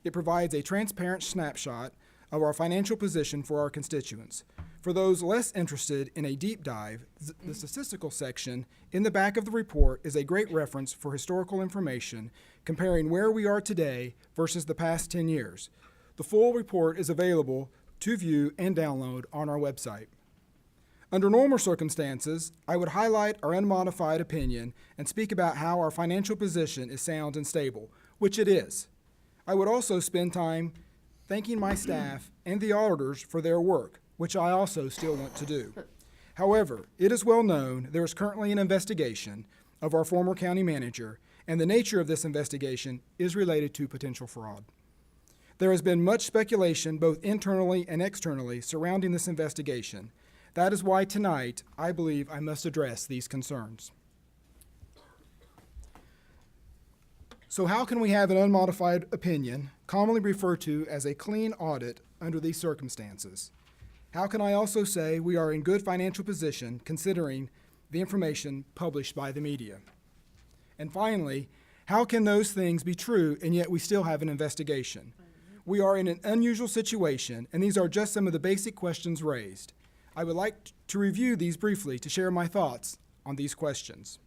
It provides a transparent snapshot of our financial position for our constituents. For those less interested in a deep dive, the statistical section in the back of the report is a great reference for historical information comparing where we are today versus the past 10 years. The full report is available to view and download on our website. Under normal circumstances, I would highlight our unmodified opinion and speak about how our financial position is sound and stable, which it is. I would also spend time thanking my staff and the auditors for their work, which I also still want to do. However, it is well known there is currently an investigation of our former county manager, and the nature of this investigation is related to potential fraud. There has been much speculation, both internally and externally, surrounding this investigation. That is why tonight I believe I must address these concerns. So how can we have an unmodified opinion, commonly referred to as a clean audit, under these circumstances? How can I also say we are in good financial position considering the information published by the media? And finally, how can those things be true and yet we still have an investigation? We are in an unusual situation, and these are just some of the basic questions raised. I would like to review these briefly to share my thoughts on these questions.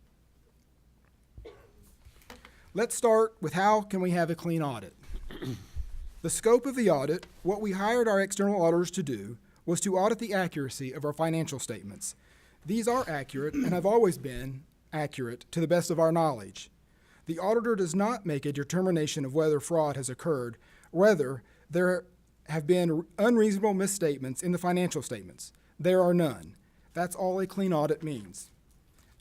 Let's start with how can we have a clean audit? The scope of the audit, what we hired our external auditors to do, was to audit the accuracy of our financial statements. These are accurate and have always been accurate to the best of our knowledge. The auditor does not make a determination of whether fraud has occurred, rather there have been unreasonable misstatements in the financial statements. There are none. That's all a clean audit means.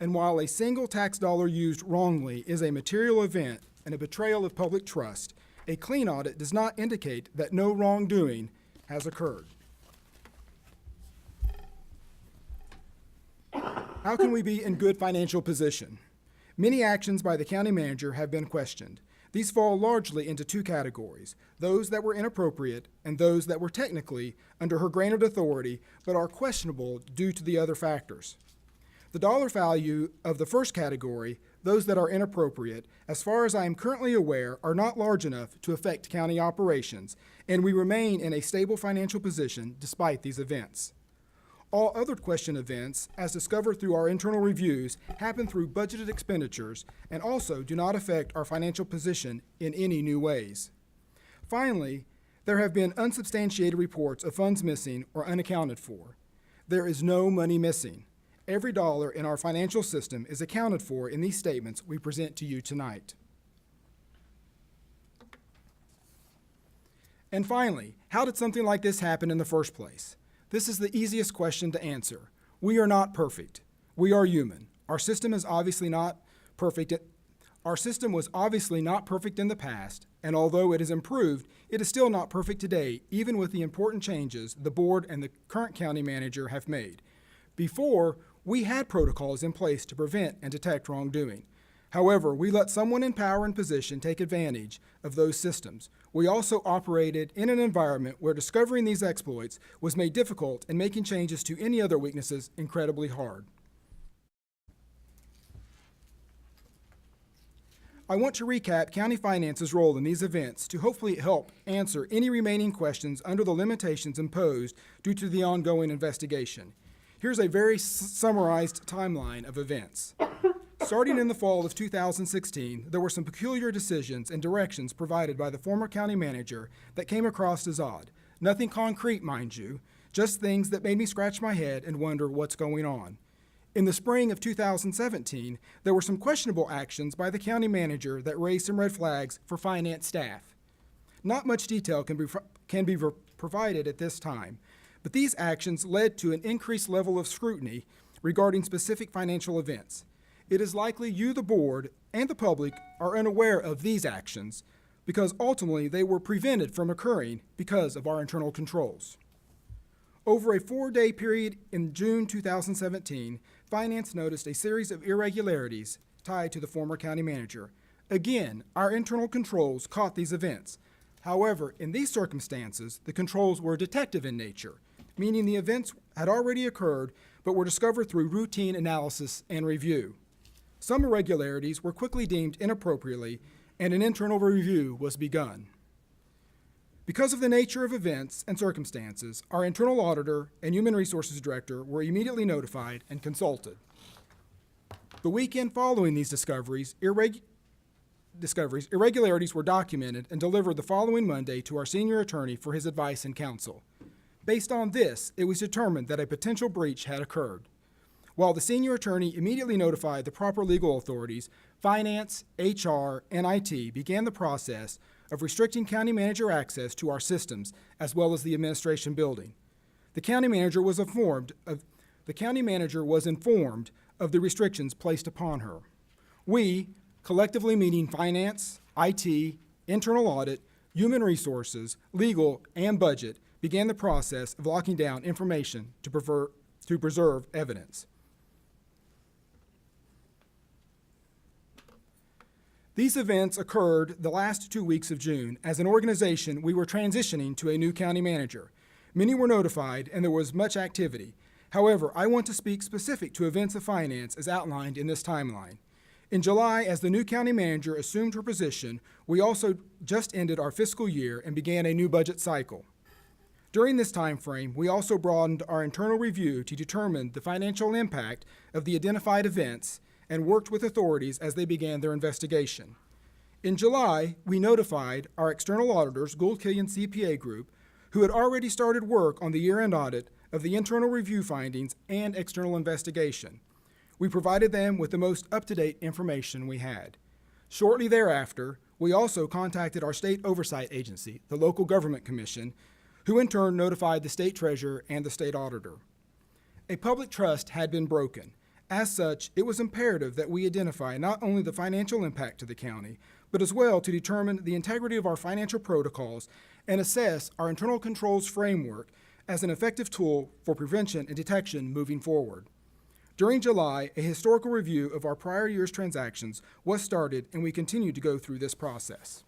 And while a single tax dollar used wrongly is a material event and a betrayal of public trust, a clean audit does not indicate that no wrongdoing has occurred. How can we be in good financial position? Many actions by the county manager have been questioned. These fall largely into two categories, those that were inappropriate and those that were technically under her granted authority but are questionable due to the other factors. The dollar value of the first category, those that are inappropriate, as far as I am currently aware, are not large enough to affect county operations, and we remain in a stable financial position despite these events. All other question events, as discovered through our internal reviews, happen through budgeted expenditures and also do not affect our financial position in any new ways. Finally, there have been unsubstantiated reports of funds missing or unaccounted for. There is no money missing. Every dollar in our financial system is accounted for in these statements we present to you tonight. And finally, how did something like this happen in the first place? This is the easiest question to answer. We are not perfect. We are human. Our system is obviously not perfect. Our system was obviously not perfect in the past, and although it has improved, it is still not perfect today, even with the important changes the board and the current county manager have made. Before, we had protocols in place to prevent and detect wrongdoing. However, we let someone in power and position take advantage of those systems. We also operated in an environment where discovering these exploits was made difficult and making changes to any other weaknesses incredibly hard. I want to recap County Finance's role in these events to hopefully help answer any remaining questions under the limitations imposed due to the ongoing investigation. Here's a very summarized timeline of events. Starting in the fall of 2016, there were some peculiar decisions and directions provided by the former county manager that came across as odd. Nothing concrete, mind you, just things that made me scratch my head and wonder what's going on. In the spring of 2017, there were some questionable actions by the county manager that raised some red flags for finance staff. Not much detail can be provided at this time, but these actions led to an increased level of scrutiny regarding specific financial events. It is likely you, the board, and the public are unaware of these actions because ultimately they were prevented from occurring because of our internal controls. Over a 4-day period in June 2017, Finance noticed a series of irregularities tied to the former county manager. Again, our internal controls caught these events. However, in these circumstances, the controls were detective in nature, meaning the events had already occurred but were discovered through routine analysis and review. Some irregularities were quickly deemed inappropriately, and an internal review was begun. Because of the nature of events and circumstances, our internal auditor and human resources director were immediately notified and consulted. The weekend following these discoveries, irregularities were documented and delivered the following Monday to our senior attorney for his advice and counsel. Based on this, it was determined that a potential breach had occurred. While the senior attorney immediately notified the proper legal authorities, Finance, HR, and IT began the process of restricting county manager access to our systems as well as the administration building. The county manager was informed of the restrictions placed upon her. We, collectively meaning Finance, IT, Internal Audit, Human Resources, Legal, and Budget, began the process of locking down information to preserve evidence. These events occurred the last 2 weeks of June. As an organization, we were transitioning to a new county manager. Many were notified, and there was much activity. However, I want to speak specific to events of finance as outlined in this timeline. In July, as the new county manager assumed her position, we also just ended our fiscal year and began a new budget cycle. During this time frame, we also broadened our internal review to determine the financial impact of the identified events and worked with authorities as they began their investigation. In July, we notified our external auditors, Gould Killian CPA Group, who had already started work on the year-end audit of the internal review findings and external investigation. We provided them with the most up-to-date information we had. Shortly thereafter, we also contacted our state oversight agency, the Local Government Commission, who in turn notified the state treasurer and the state auditor. A public trust had been broken. As such, it was imperative that we identify not only the financial impact to the county, but as well to determine the integrity of our financial protocols and assess our internal controls framework as an effective tool for prevention and detection moving forward. During July, a historical review of our prior year's transactions was started, and we continue to go through this process.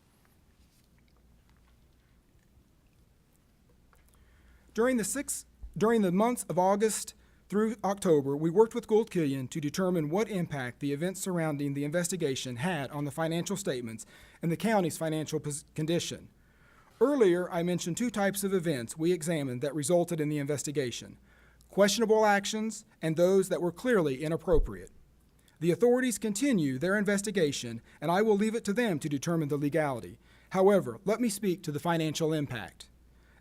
During the months of August through October, we worked with Gould Killian to determine what impact the events surrounding the investigation had on the financial statements and the county's financial condition. Earlier, I mentioned 2 types of events we examined that resulted in the investigation: questionable actions and those that were clearly inappropriate. The authorities continue their investigation, and I will leave it to them to determine the legality. However, let me speak to the financial impact.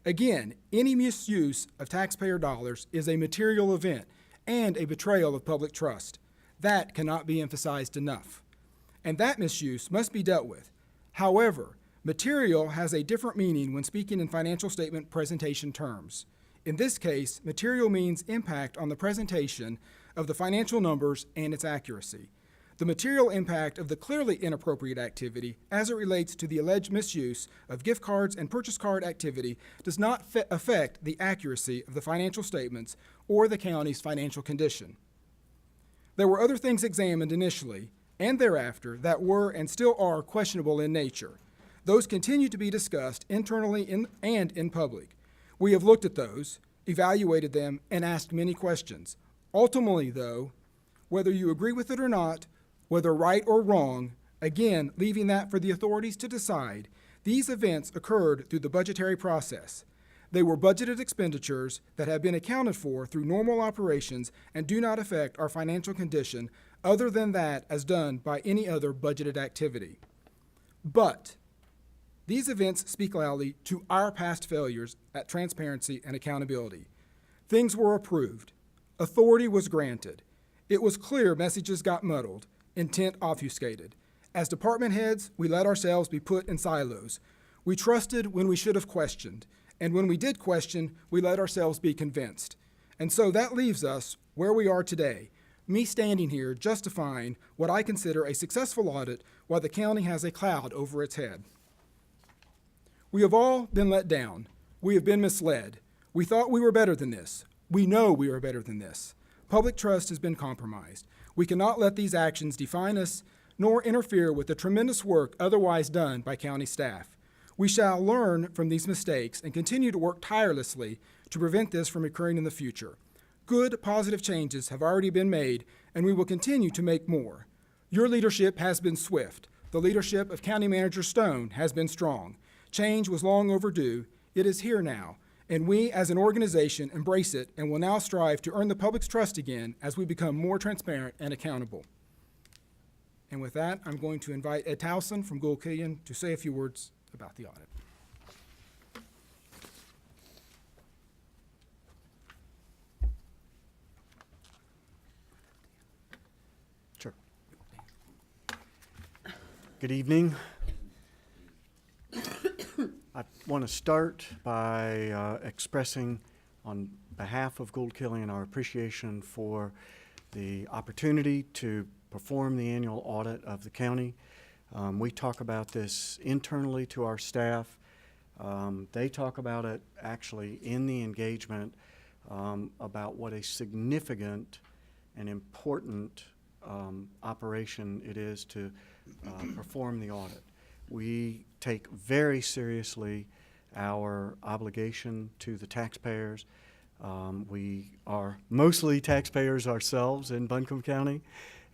Again, any misuse of taxpayer dollars is a material event and a betrayal of public trust. That cannot be emphasized enough. And that misuse must be dealt with. However, material has a different meaning when speaking in financial statement presentation terms. In this case, material means impact on the presentation of the financial numbers and its accuracy. The material impact of the clearly inappropriate activity as it relates to the alleged misuse of gift cards and purchase card activity does not affect the accuracy of the financial statements or the county's financial condition. There were other things examined initially and thereafter that were and still are questionable in nature. Those continue to be discussed internally and in public. We have looked at those, evaluated them, and asked many questions. Ultimately, though, whether you agree with it or not, whether right or wrong, again, leaving that for the authorities to decide, these events occurred through the budgetary process. They were budgeted expenditures that have been accounted for through normal operations and do not affect our financial condition other than that as done by any other budgeted activity. But these events speak loudly to our past failures at transparency and accountability. Things were approved. Authority was granted. It was clear messages got muddled. Intent obfuscated. As department heads, we let ourselves be put in silos. We trusted when we should have questioned, and when we did question, we let ourselves be convinced. And so that leaves us where we are today, me standing here justifying what I consider a successful audit while the county has a cloud over its head. We have all been let down. We have been misled. We thought we were better than this. We know we are better than this. Public trust has been compromised. We cannot let these actions define us, nor interfere with the tremendous work otherwise done by county staff. We shall learn from these mistakes and continue to work tirelessly to prevent this from occurring in the future. Good, positive changes have already been made, and we will continue to make more. Your leadership has been swift. The leadership of County Manager Stone has been strong. Change was long overdue. It is here now, and we as an organization embrace it and will now strive to earn the public's trust again as we become more transparent and accountable. And with that, I'm going to invite Ed Towson from Gould Killian to say a few words about the audit. Sure. Good evening. I want to start by expressing on behalf of Gould Killian our appreciation for the opportunity to perform the annual audit of the county. We talk about this internally to our staff. They talk about it actually in the engagement about what a significant and important operation it is to perform the audit. We take very seriously our obligation to the taxpayers. We are mostly taxpayers ourselves in Buncombe County,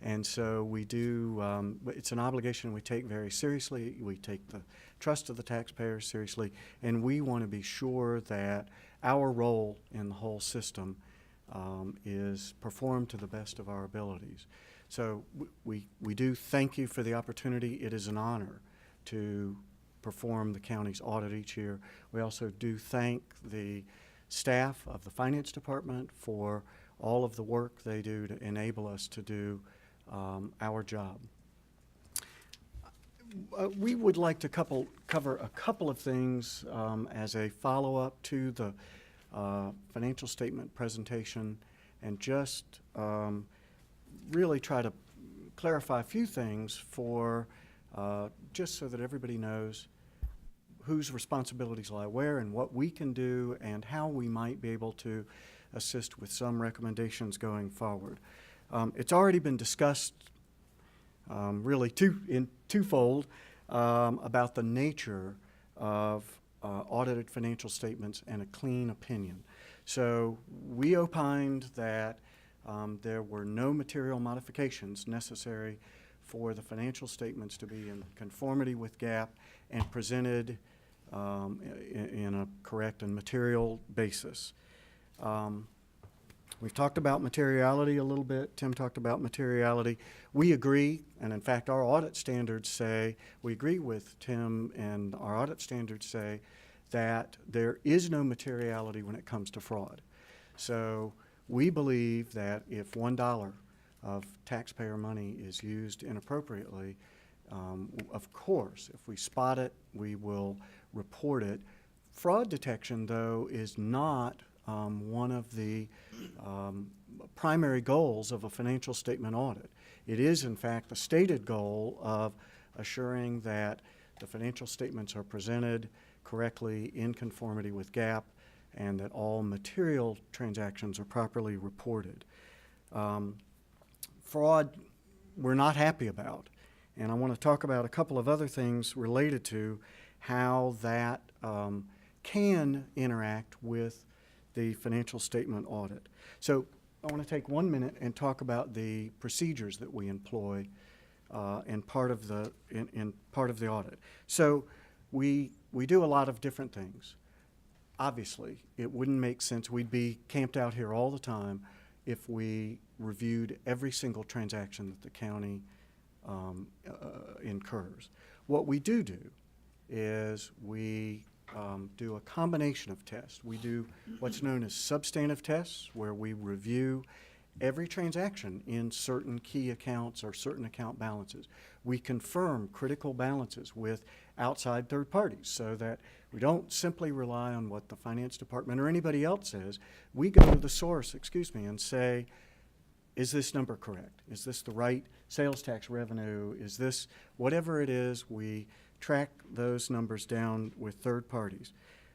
and so we do, it's an obligation we take very seriously. We take the trust of the taxpayers seriously, and we want to be sure that our role in the whole system is performed to the best of our abilities. So we do thank you for the opportunity. It is an honor to perform the county's audit each year. We also do thank the staff of the finance department for all of the work they do to enable us to do our job. We would like to cover a couple of things as a follow-up to the financial statement presentation, and just really try to clarify a few things for just so that everybody knows whose responsibilities lie where and what we can do and how we might be able to assist with some recommendations going forward. It's already been discussed really twofold about the nature of audited financial statements and a clean opinion. So we opined that there were no material modifications necessary for the financial statements to be in conformity with GAAP and presented in a correct and material basis. We've talked about materiality a little bit. Tim talked about materiality. We agree, and in fact our audit standards say, we agree with Tim, and our audit standards say that there is no materiality when it comes to fraud. So we believe that if $1 of taxpayer money is used inappropriately, of course, if we spot it, we will report it. Fraud detection, though, is not one of the primary goals of a financial statement audit. It is, in fact, the stated goal of assuring that the financial statements are presented correctly in conformity with GAAP and that all material transactions are properly reported. Fraud, we're not happy about, and I want to talk about a couple of other things related to how that can interact with the financial statement audit. So I want to take 1 minute and talk about the procedures that we employ in part of the audit. So we do a lot of different things. Obviously, it wouldn't make sense. We'd be camped out here all the time if we reviewed every single transaction that the county incurs. What we do is we do a combination of tests. We do what's known as substantive tests, where we review every transaction in certain key accounts or certain account balances. We confirm critical balances with outside third parties so that we don't simply rely on what the finance department or anybody else says. We go to the source, and say, is this number correct? Is this the right sales tax revenue? Is this, whatever it is, we track those numbers down with third parties.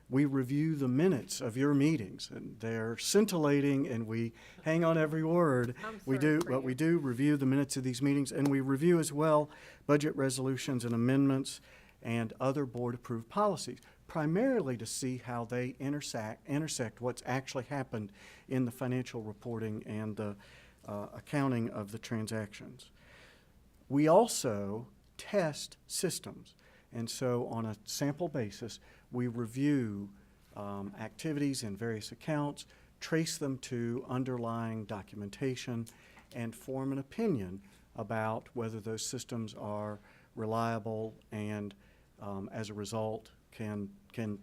We review the minutes of your meetings, and they're scintillating, and we hang on every word. We do review the minutes of these meetings, and we review as well budget resolutions and amendments and other board-approved policies, primarily to see how they intersect what's actually happened in the financial reporting and the accounting of the transactions. We also test systems, and so on a sample basis, we review activities in various accounts, trace them to underlying documentation, and form an opinion about whether those systems are reliable and, as a result, can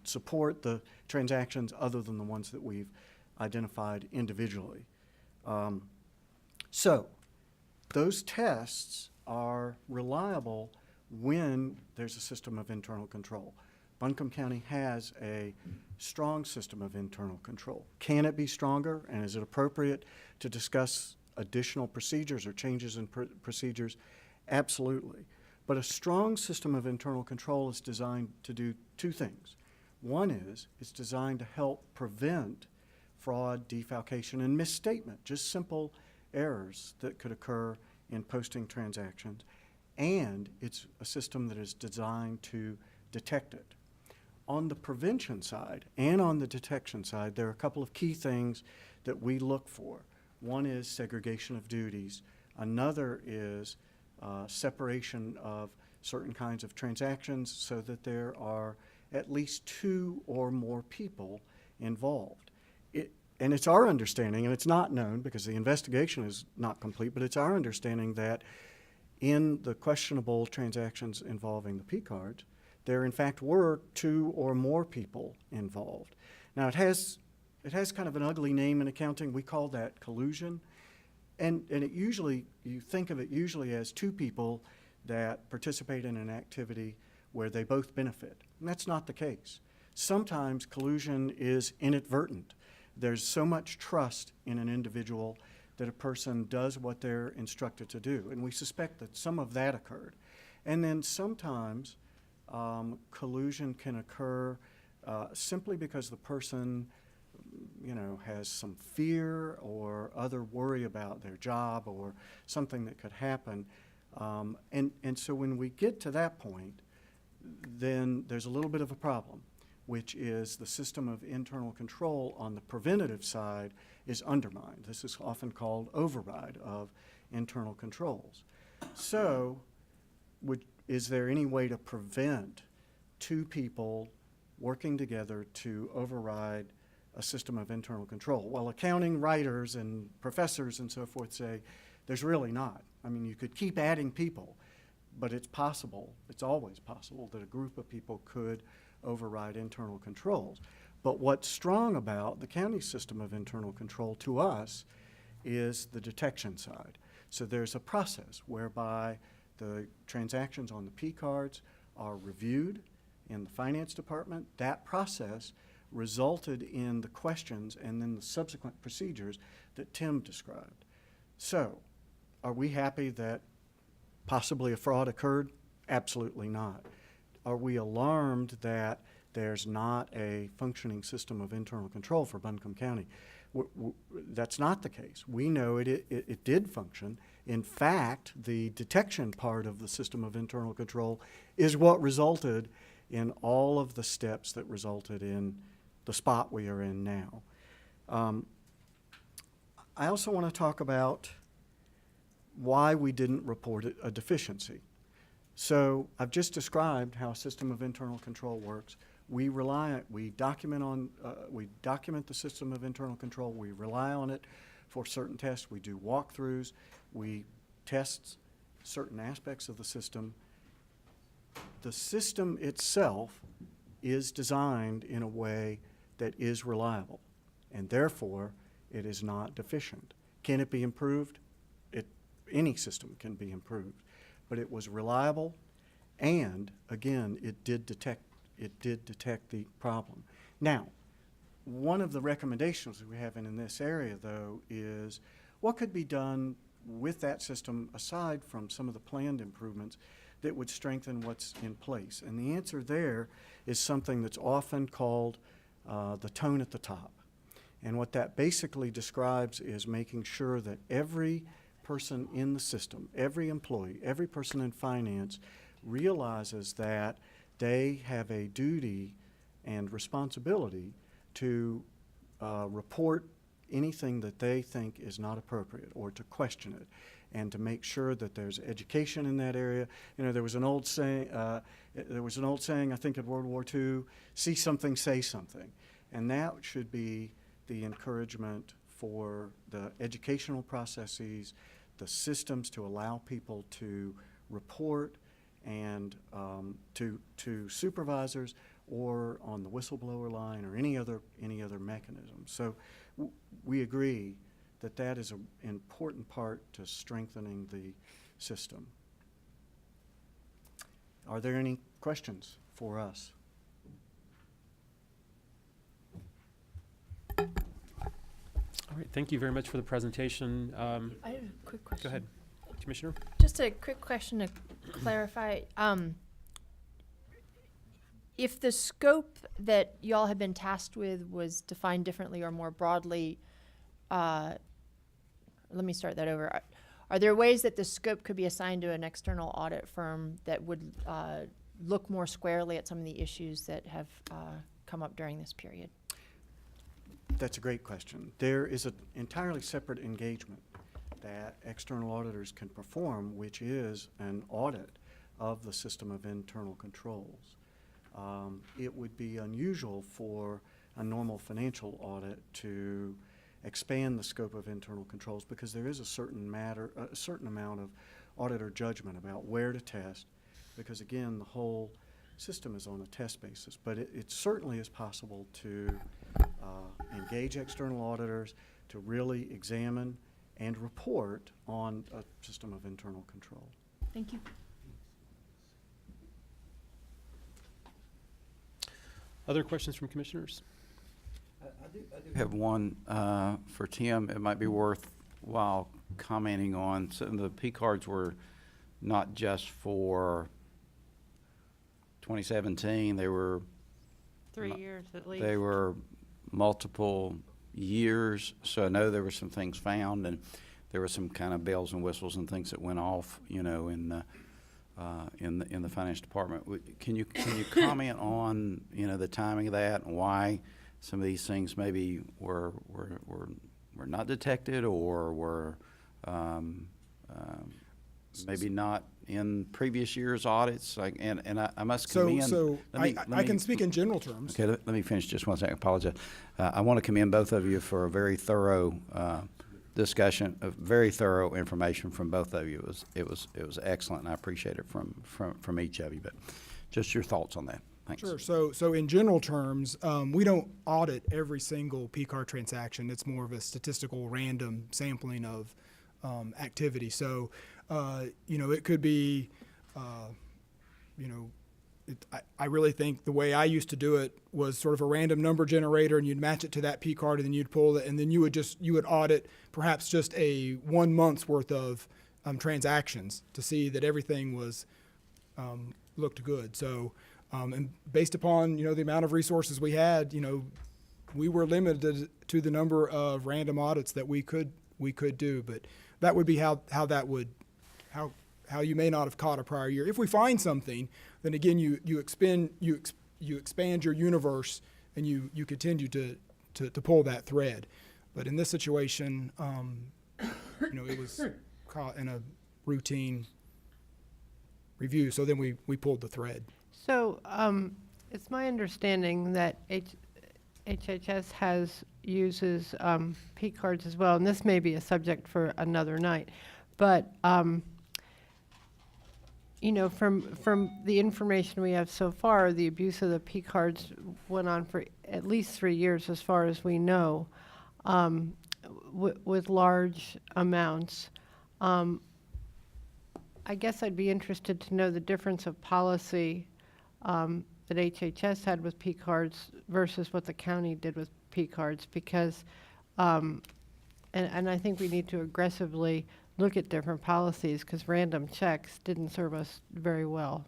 support the transactions other than the ones that we've identified individually. So those tests are reliable when there's a system of internal control. Buncombe County has a strong system of internal control. Can it be stronger, and is it appropriate to discuss additional procedures or changes in procedures? Absolutely. But a strong system of internal control is designed to do two things. One is it's designed to help prevent fraud, defalcation, and misstatement, just simple errors that could occur in posting transactions. And it's a system that is designed to detect it. On the prevention side and on the detection side, there are a couple of key things that we look for. One is segregation of duties. Another is separation of certain kinds of transactions so that there are at least two or more people involved. And it's our understanding, and it's not known because the investigation is not complete, but it's our understanding that in the questionable transactions involving the P cards, there in fact were two or more people involved. Now it has kind of an ugly name in accounting. We call that collusion. And it usually, you think of it usually as two people that participate in an activity where they both benefit. And that's not the case. Sometimes collusion is inadvertent. There's so much trust in an individual that a person does what they're instructed to do. And we suspect that some of that occurred. And then sometimes collusion can occur simply because the person, has some fear or other worry about their job or something that could happen. And so when we get to that point, then there's a little bit of a problem, which is the system of internal control on the preventative side is undermined. This is often called override of internal controls. So is there any way to prevent two people working together to override a system of internal control? Well, accounting writers and professors and so forth say there's really not. I mean, you could keep adding people, but it's possible, it's always possible that a group of people could override internal controls. But what's strong about the county system of internal control to us is the detection side. So there's a process whereby the transactions on the P cards are reviewed in the finance department. That process resulted in the questions and then the subsequent procedures that Tim described. So, are we happy that possibly a fraud occurred? Absolutely not. Are we alarmed that there's not a functioning system of internal control for Buncombe County? That's not the case. We know it did function. In fact, the detection part of the system of internal control is what resulted in all of the steps that resulted in the spot we are in now. I also want to talk about why we didn't report a deficiency. So I've just described how a system of internal control works. We document the system of internal control. We rely on it for certain tests. We do walkthroughs. We test certain aspects of the system. The system itself is designed in a way that is reliable, and therefore it is not deficient. Can it be improved? Any system can be improved, but it was reliable, and again, it did detect the problem. Now, one of the recommendations we have in this area, though, is what could be done with that system aside from some of the planned improvements that would strengthen what's in place. And the answer there is something that's often called the tone at the top. And what that basically describes is making sure that every person in the system, every employee, every person in finance realizes that they have a duty and responsibility to report anything that they think is not appropriate or to question it, and to make sure that there's education in that area. You know, there was an old saying, I think in World War II, see something, say something. And that should be the encouragement for the educational processes, the systems to allow people to report and to supervisors or on the whistleblower line or any other mechanism. So we agree that that is an important part to strengthening the system. Are there any questions for us? All right, thank you very much for the presentation. I have a quick question. Go ahead, Commissioner. Just a quick question to clarify. If the scope that y'all have been tasked with was defined differently or more broadly, let me start that over. Are there ways that the scope could be assigned to an external audit firm that would look more squarely at some of the issues that have come up during this period? That's a great question. There is an entirely separate engagement that external auditors can perform, which is an audit of the system of internal controls. It would be unusual for a normal financial audit to expand the scope of internal controls because there is a certain amount of auditor judgment about where to test, because again, the whole system is on a test basis. But it certainly is possible to engage external auditors to really examine and report on a system of internal control. Thank you. Other questions from commissioners? I do have one for Tim. It might be worthwhile commenting on. Some of the P cards were not just for 2017. They were 3 years at least. They were multiple years. So I know there were some things found, and there were some kind of bells and whistles and things that went off, you know, in the finance department. Can you comment on, you know, the timing of that and why some of these things maybe were not detected or were maybe not in previous years' audits? Like, and I must commend. So I can speak in general terms. Okay, let me finish just one second. I apologize. I want to commend both of you for a very thorough discussion, very thorough information from both of you. It was excellent, and I appreciate it from each of you. But just your thoughts on that. Thanks. Sure. So in general terms, we don't audit every single P-card transaction. It's more of a statistical random sampling of activity. So, you know, it could be, you know, I really think the way I used to do it was sort of a random number generator, and you'd match it to that P card, and then you'd pull it, and then you would audit perhaps just a 1 month's worth of transactions to see that everything was looked good. So, and based upon, you know, the amount of resources we had, you know, we were limited to the number of random audits that we could do. But that would be how you may not have caught a prior year. If we find something, then again you expand your universe, and you continue to pull that thread. But in this situation, you know, it was caught in a routine review. So then we pulled the thread. So it's my understanding that HHS uses P cards as well, and this may be a subject for another night, but you know, from the information we have so far, the abuse of the P cards went on for at least 3 years, as far as we know. with large amounts. I guess I'd be interested to know the difference of policy that HHS had with P cards versus what the county did with P cards, because, and I think we need to aggressively look at different policies, because random checks didn't serve us very well.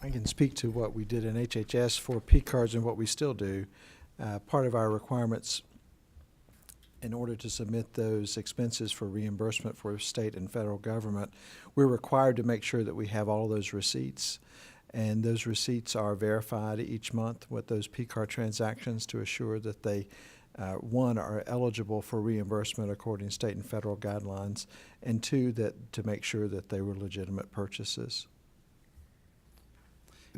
I can speak to what we did in HHS for P cards and what we still do. Part of our requirements in order to submit those expenses for reimbursement for state and federal government, we're required to make sure that we have all those receipts. And those receipts are verified each month with those P card transactions to assure that they, one, are eligible for reimbursement according to state and federal guidelines, and two, that to make sure that they were legitimate purchases.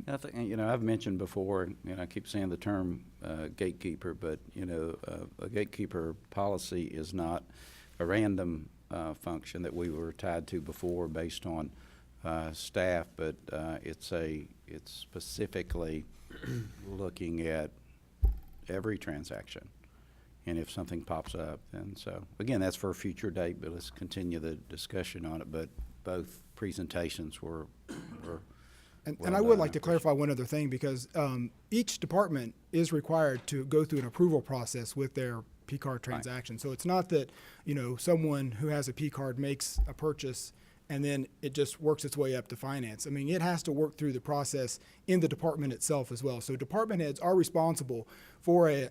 I think, I've mentioned before, I keep saying the term gatekeeper, but, a gatekeeper policy is not a random function that we were tied to before based on staff, but it's specifically looking at every transaction. And if something pops up, then so, again, that's for a future date, but let's continue the discussion on it. But both presentations were And I would like to clarify one other thing, because each department is required to go through an approval process with their P card transaction. Right. So it's not that, someone who has a P card makes a purchase and then it just works its way up to finance. I mean, it has to work through the process in the department itself as well. So department heads are responsible for an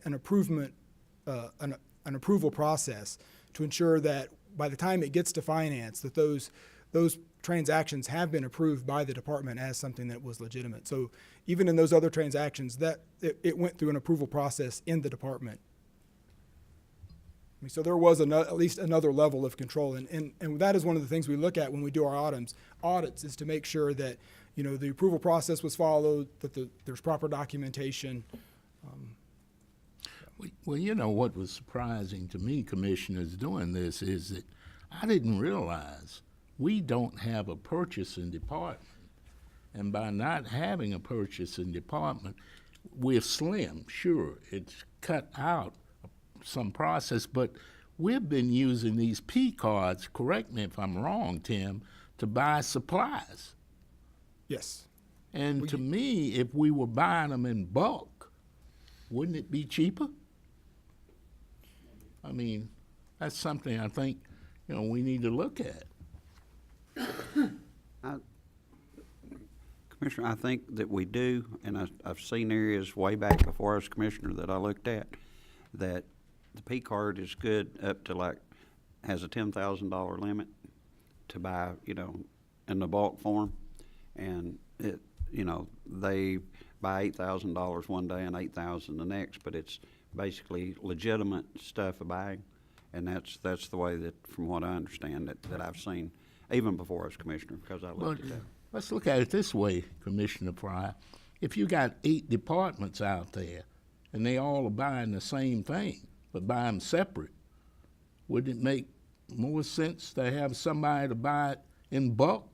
approval process to ensure that by the time it gets to finance, that those transactions have been approved by the department as something that was legitimate. So even in those other transactions, that it went through an approval process in the department. I mean, so there was at least another level of control, and that is one of the things we look at when we do our audits is to make sure that the approval process was followed, that there's proper documentation. Well, what was surprising to me, commissioners, doing this is that I didn't realize we don't have a purchasing department. And by not having a purchasing department, we're slim. Sure, it's cut out some process, but we've been using these P cards, correct me if I'm wrong, Tim, to buy supplies. Yes. And to me, if we were buying them in bulk, wouldn't it be cheaper? I mean, that's something I think, we need to look at. Commissioner, I think that we do, and I've seen areas way back before I was commissioner that I looked at, that the P card is good up to has a $10,000 limit to buy, in the bulk form, and it, they buy $8,000 one day and $8,000 the next, but it's basically legitimate stuff of buying, and that's the way that, from what I understand, that I've seen even before I was commissioner, because I looked at that. Let's look at it this way, Commissioner Fryar. If you got 8 departments out there and they all are buying the same thing, but buy them separate, wouldn't it make more sense to have somebody to buy it in bulk?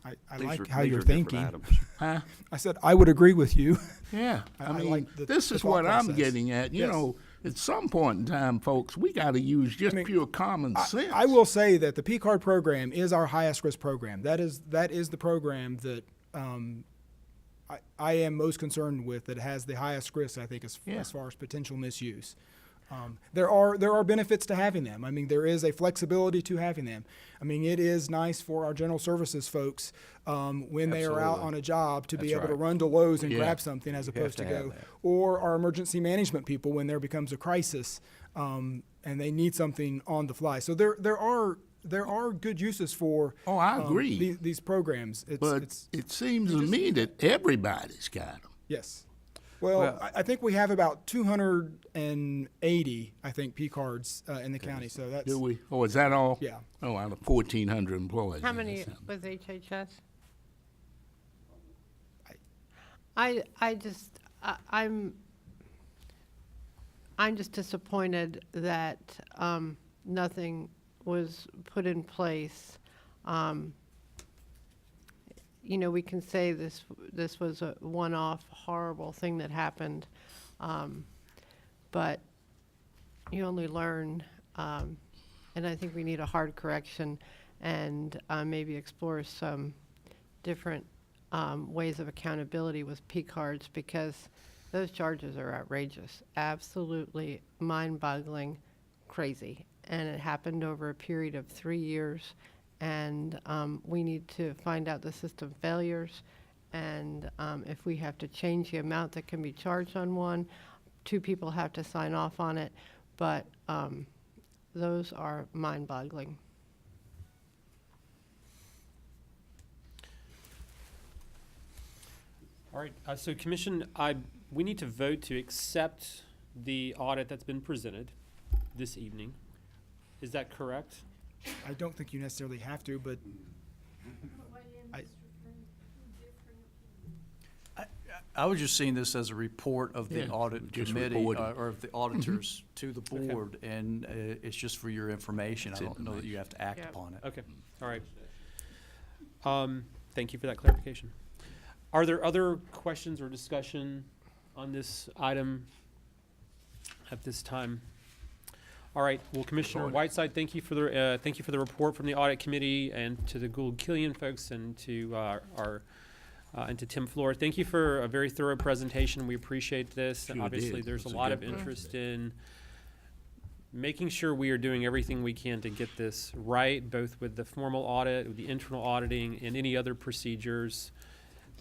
I like how you're thinking. Huh? I said I would agree with you. Yeah, I mean, like this is what I'm getting at. You at some point in time, folks, we got to use just pure common sense. I will say that the P card program is our highest risk program. That is the program that I am most concerned with, that has the highest risk, I think, as far as potential misuse. There are benefits to having them. I mean, there is a flexibility to having them. I mean, it is nice for our general services folks when they are out on a job to be able to run to Lowe's and grab something as opposed to go. Or our emergency management people when there becomes a crisis and they need something on the fly. So there are good uses for I agree. These programs. It seems to me that everybody's got them. Yes. Well, I think we have about 280, P cards in the county. So that's. Do we? Oh, is that all? Yeah. Oh, out of 1,400 employees. How many with HHS? I'm just disappointed that nothing was put in place. We can say this was a one-off horrible thing that happened, but you only learn, and I think we need a hard correction and maybe explore some different ways of accountability with P cards, because those charges are outrageous, absolutely mind-boggling, crazy. And it happened over a period of 3 years. And we need to find out the system failures. And if we have to change the amount that can be charged on one, 2 people have to sign off on it. But those are mind-boggling. All right, so Commission, we need to vote to accept the audit that's been presented this evening. Is that correct? I don't think you necessarily have to, but I was just seeing this as a report of the Yeah, audit just committee, reporting. or of the auditors to the Okay. board, and it's just for your information. I It's don't know that you have to act Yep. upon it. Okay, all right. Thank you for that clarification. Are there other questions or discussion on this item at this time? All right, well, Commissioner Whiteside, thank you for the report from the audit committee, and to the Gould-Killian folks, and to and to Tim Floor. Thank you for a very thorough presentation. We appreciate this. And Sure obviously, did. there's a It was a lot of good one. interest in making sure we are doing everything we can to get this right, both with the formal audit, with the internal auditing, and any other procedures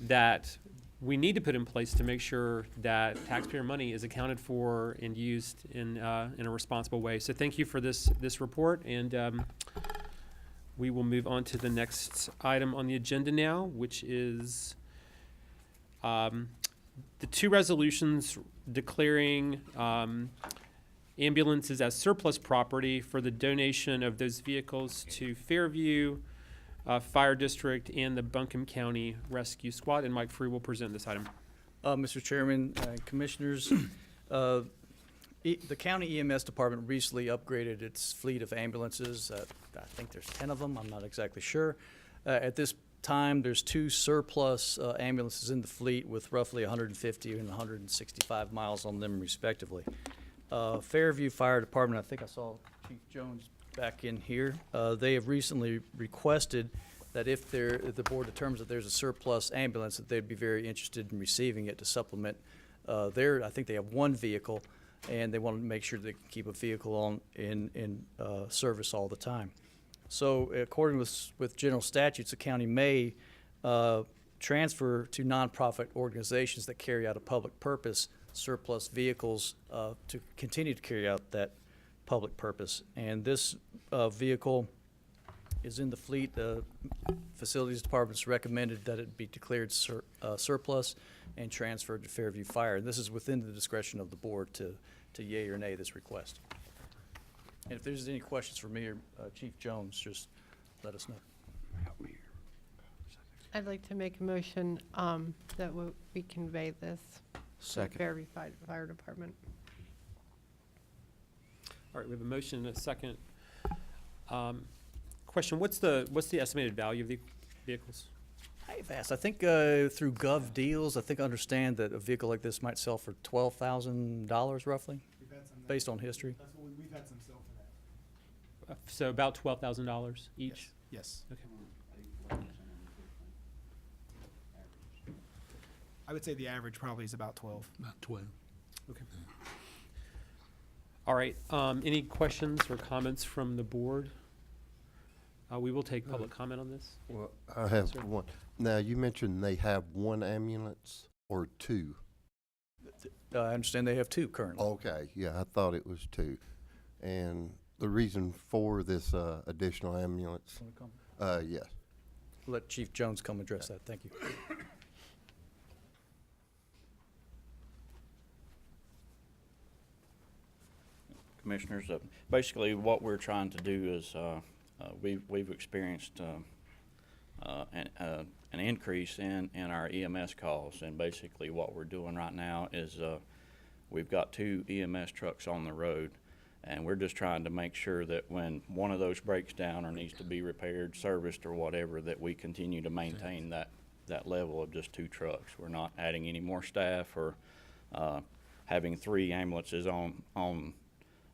that we need to put in place to make sure that taxpayer money is accounted for and used in a responsible way. So thank you for this report, and we will move on to the next item on the agenda now, which is the 2 resolutions declaring ambulances as surplus property for the donation of those vehicles to Fairview Fire District and the Buncombe County Rescue Squad. And Mike Free will present this item. Mr. Chairman, Commissioners, the county EMS department recently upgraded its fleet of ambulances. I think there's 10 of them. I'm not exactly sure. At this time, there's 2 surplus ambulances in the fleet with roughly 150 and 165 miles on them respectively. Fairview Fire Department, I think I saw Chief Jones back in here. They have recently requested that if the board determines that there's a surplus ambulance, that they'd be very interested in receiving it to supplement I think they have 1 vehicle, and they want to make sure they can keep a vehicle in service all the time. So according with general statutes, the county may transfer to nonprofit organizations that carry out a public purpose surplus vehicles to continue to carry out that public purpose. And this vehicle is in the fleet. The Facilities Department's recommended that it be declared surplus and transferred to Fairview Fire. And this is within the discretion of the board to yea or nay this request. And if there's any questions for me or Chief Jones, just let us know. I'd like to make a motion that we convey this to Second. Fairview Fire Department. All right, we have a motion and a second. Question, what's the estimated value of the vehicles? I've asked. I think through Gov Deals, I understand that a vehicle like this might sell for $12,000 roughly, we've had some based on history. That's what we've had some sell for that. So about $12,000 each? Yes. Okay. I would say the average probably is about 12. About 12. Okay. All right, any questions or comments from the board? We will take public comment on this. Well, I have Sir. one. Now, you mentioned they have 1 ambulance or 2. I understand they have 2 currently. Okay, yeah, I thought it was 2. And the reason for this additional ambulance, yes. Let Chief Jones come address that. Thank you. Commissioners, basically what we're trying to do is we've experienced an increase in our EMS calls, and basically what we're doing right now is we've got 2 EMS trucks on the road, and we're just trying to make sure that when one of those breaks down or needs to be repaired, serviced, or whatever, that we continue to maintain that level of just 2 trucks. We're not adding any more staff or having 3 ambulances on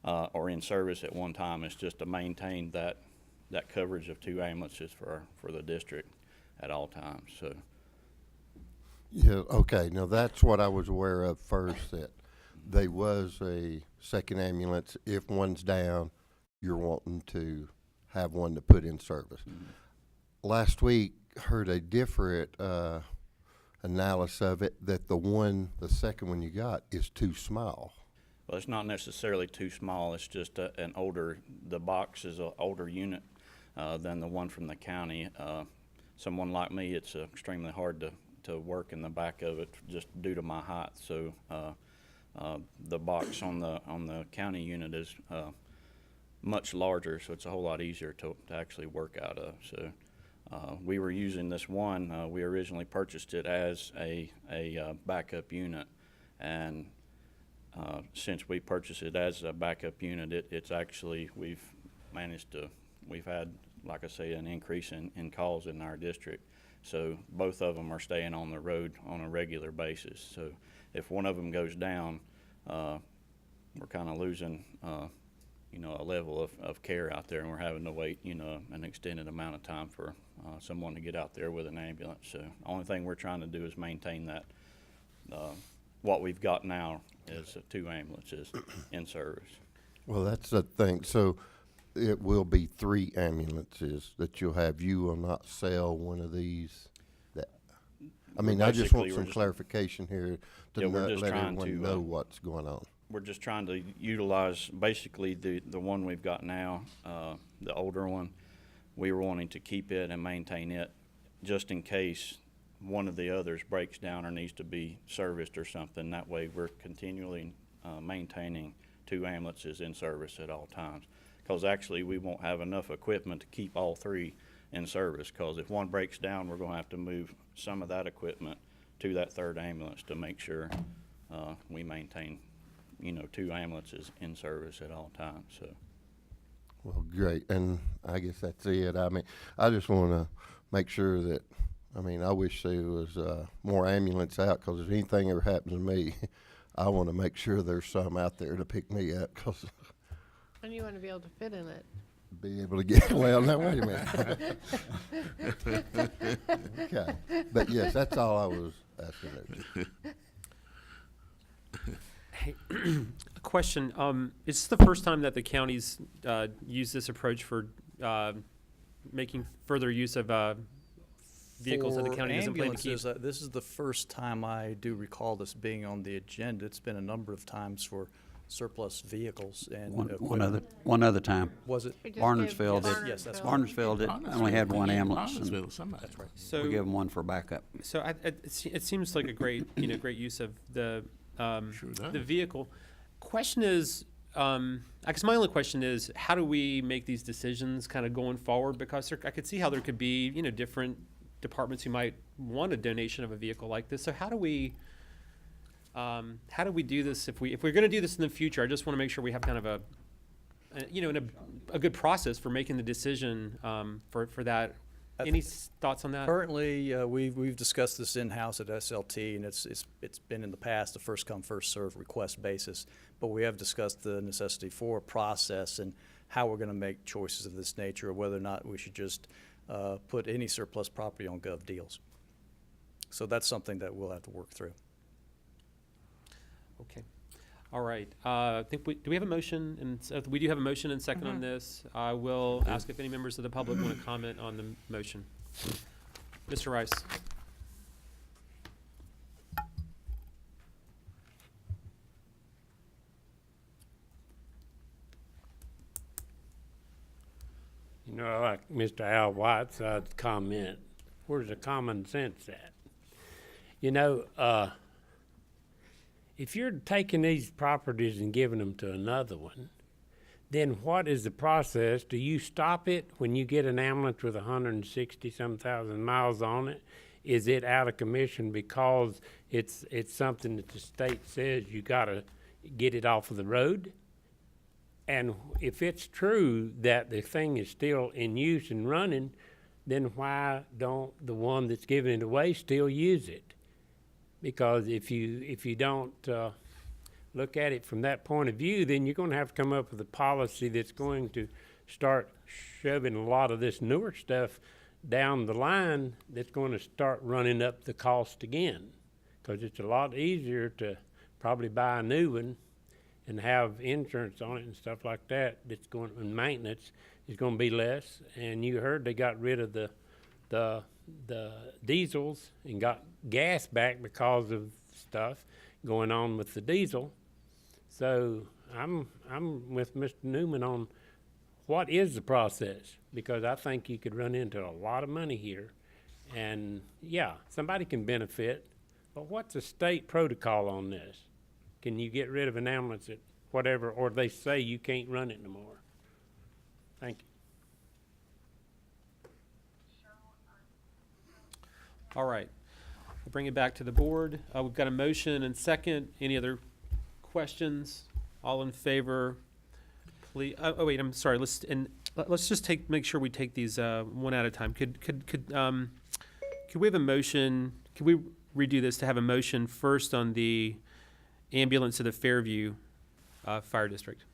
or in service at one time. It's just to maintain that coverage of 2 ambulances for the district at all times. So. Yeah, okay, now that's what I was aware of first, that there was a second ambulance. If one's down, you're wanting to have one to put in service. Last week, heard a different analysis of it, that the second one you got is too small. Well, it's not necessarily too small. It's just the box is an older unit than the one from the county. Someone like me, it's extremely hard to work in the back of it just due to my height. So the box on the county unit is much larger, so it's a whole lot easier to actually work out of. So we were using this one. We originally purchased it as a backup unit, and since we purchased it as a backup unit, it's actually, we've had, like I say, an increase in calls in our district. So both of them are staying on the road on a regular basis. So if one of them goes down, we're kind of losing, a level of care out there, and we're having to wait, an extended amount of time for someone to get out there with an ambulance. So the only thing we're trying to do is maintain that. What we've got now is 2 ambulances in service. Well, that's the thing. So it will be 3 ambulances that you'll have. You will not sell one of these. I just want some clarification here to let everyone know what's going on. We're just trying to utilize basically the one we've got now, the older one. We were wanting to keep it and maintain it just in case one of the others breaks down or needs to be serviced or something. That way we're continually maintaining 2 ambulances in service at all times. Because actually we won't have enough equipment to keep all 3 in service, because if one breaks down, we're going to have to move some of that equipment to that 3rd ambulance to make sure we maintain 2 ambulances in service at all times. So. Well, great, and I guess that's it. I just want to make sure that, I wish there was more ambulance out, because if anything ever happens to me, I want to make sure there's some out there to pick me up, because And you want to be able to fit in it. be able to get, well, now, wait a minute. Okay, but yes, that's all I was asking there. Hey, a question. Is this the first time that the county's used this approach for making further use of vehicles that the For county doesn't plan to keep? ambulances, this is the first time I do recall this being on the agenda. It's been a number of times for surplus vehicles and One other time. Was it? We just Barnersville gave did. Yes, that's Barnersville did, only had 1 ambulance. and Barnesville, somebody. That's right. So, We give them 1 for backup. so it seems like a great, great use of the Sure does. the vehicle. Question is, I guess my only question is, how do we make these decisions kind of going forward? Because I could see how there could be, different departments who might want a donation of a vehicle like this. So how do we do this if we're going to do this in the future? I just want to make sure we have kind of a good process for making the decision for that. Any thoughts on that? Currently, we've discussed this in-house at SLT, and it's been in the past a first come, first served request basis. But we have discussed the necessity for a process and how we're going to make choices of this nature, or whether or not we should just put any surplus property on gov deals. So that's something that we'll have to work through. Okay. All right. I think do we have a motion? And we do have a motion and second on this. I will ask if any members of the public want to comment on the motion. Mr. Rice. Like Mr. Al White's comment, where's the common sense at? If you're taking these properties and giving them to another one, then what is the process? Do you stop it when you get an ambulance with 160-some thousand miles on it? Is it out of commission because it's something that the state says you gotta get it off of the road? And if it's true that the thing is still in use and running, then why don't the one that's giving it away still use it? Because if you don't look at it from that point of view, then you're gonna have to come up with a policy that's going to start shoving a lot of this newer stuff down the line that's gonna start running up the cost again. Cause it's a lot easier to probably buy a new one and have insurance on it and stuff like that. That's going, and maintenance is gonna be less. And you heard they got rid of the diesels and got gas back because of stuff going on with the diesel. So I'm with Mr. Newman on what is the process, because I think you could run into a lot of money here. And yeah, somebody can benefit, but what's the state protocol on this? Can you get rid of an ambulance at whatever, or they say you can't run it no more? Thank you. All right. We'll bring it back to the board. We've got a motion and second. Any other questions? All in favor? Please. Oh wait, I'm sorry. Let's just make sure we take these one at a time. Could we have a motion? Could we redo this to have a motion first on the ambulance to the Fairview Fire District?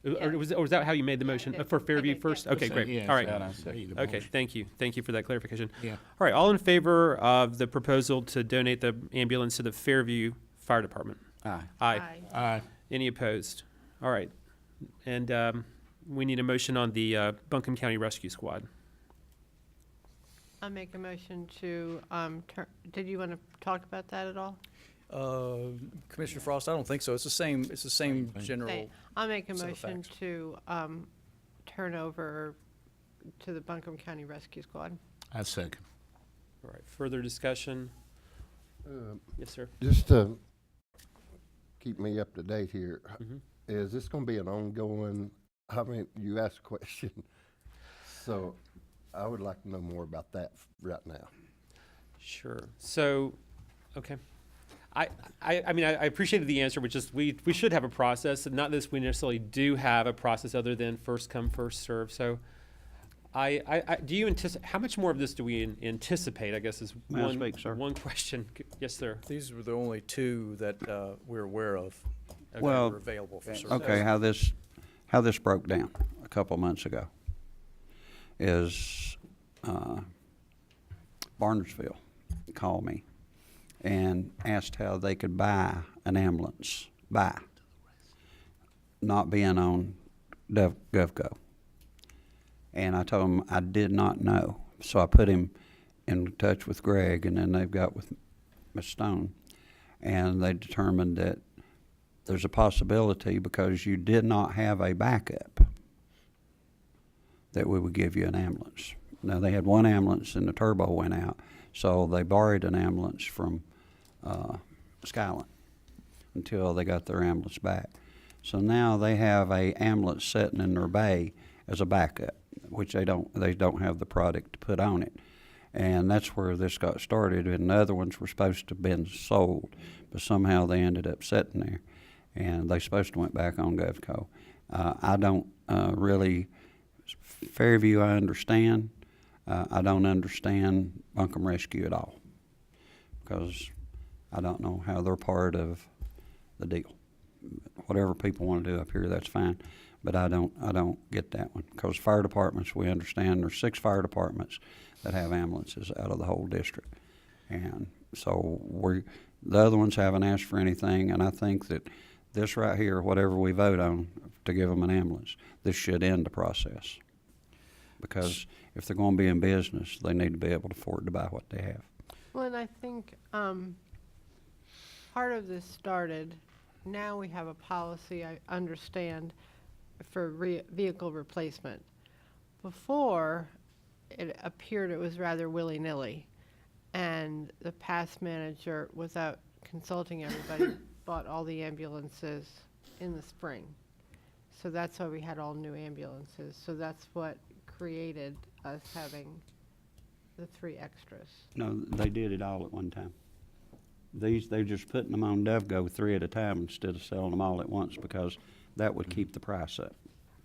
Yeah. Or was that how you made the motion? did. For Fairview Okay, first? yeah. Okay, great. Yeah, All right. Okay, thank you. Thank you for that clarification. Yeah. All right, all in favor of the proposal to donate the ambulance to the Fairview Fire Department? Aye. Aye. Aye. Any opposed? All right. And we need a motion on the Buncombe County Rescue Squad. I make a motion to, did you want to talk about that at all? Commissioner Frost, I don't think so. It's the same general. Okay, I'll make a set of motion facts. to turn over to the Buncombe County Rescue Squad. I second. All right, further discussion? Yes, sir. Just to keep me up to date here, Mhm. is this going to be an ongoing, I mean, you asked a question, so I would like to know more about that right now. Sure. So, okay. I mean, I appreciated the answer, which is we should have a process, and not that we necessarily do have a process other than first come, first serve. So, do you anticipate, how much more of this do we anticipate, I guess is May I speak, sir? one question. Yes, sir. These were the only two that we're aware of that Well, were available for service. Okay, how this broke down a couple months ago is Barnesville called me and asked how they could buy an ambulance, not being on GovCo. And I told him I did not know. So I put him in touch with Greg, and then they've got with Ms. Stone. And they determined that there's a possibility, because you did not have a backup, that we would give you an ambulance. Now, they had one ambulance and the turbo went out, so they borrowed an ambulance from Skyland until they got their ambulance back. So now they have a ambulance sitting in their bay as a backup, which they don't have the product to put on it. And that's where this got started, and the other ones were supposed to have been sold, but somehow they ended up sitting there, and they supposed to went back on GovCo. I don't really, Fairview I understand. I don't understand Buncombe Rescue at all, because I don't know how they're part of the deal. Whatever people want to do up here, that's fine, but I don't get that one, because fire departments, we understand there's 6 fire departments that have ambulances out of the whole district, and so the other ones haven't asked for anything, and I think that this right here, whatever we vote on to give them an ambulance, this should end the process, because if they're going to be in business, they need to be able to afford to buy what they have. Well, and I think part of this started, now we have a policy, I understand, for vehicle replacement. Before, it appeared it was rather willy-nilly, and the past manager, without consulting everybody, bought all the ambulances in the spring. So that's why we had all new ambulances. So that's what created us having the 3 extras. No, they did it all at one time. They're just putting them on GovCo 3 at a time instead of selling them all at once, because that would keep the price up.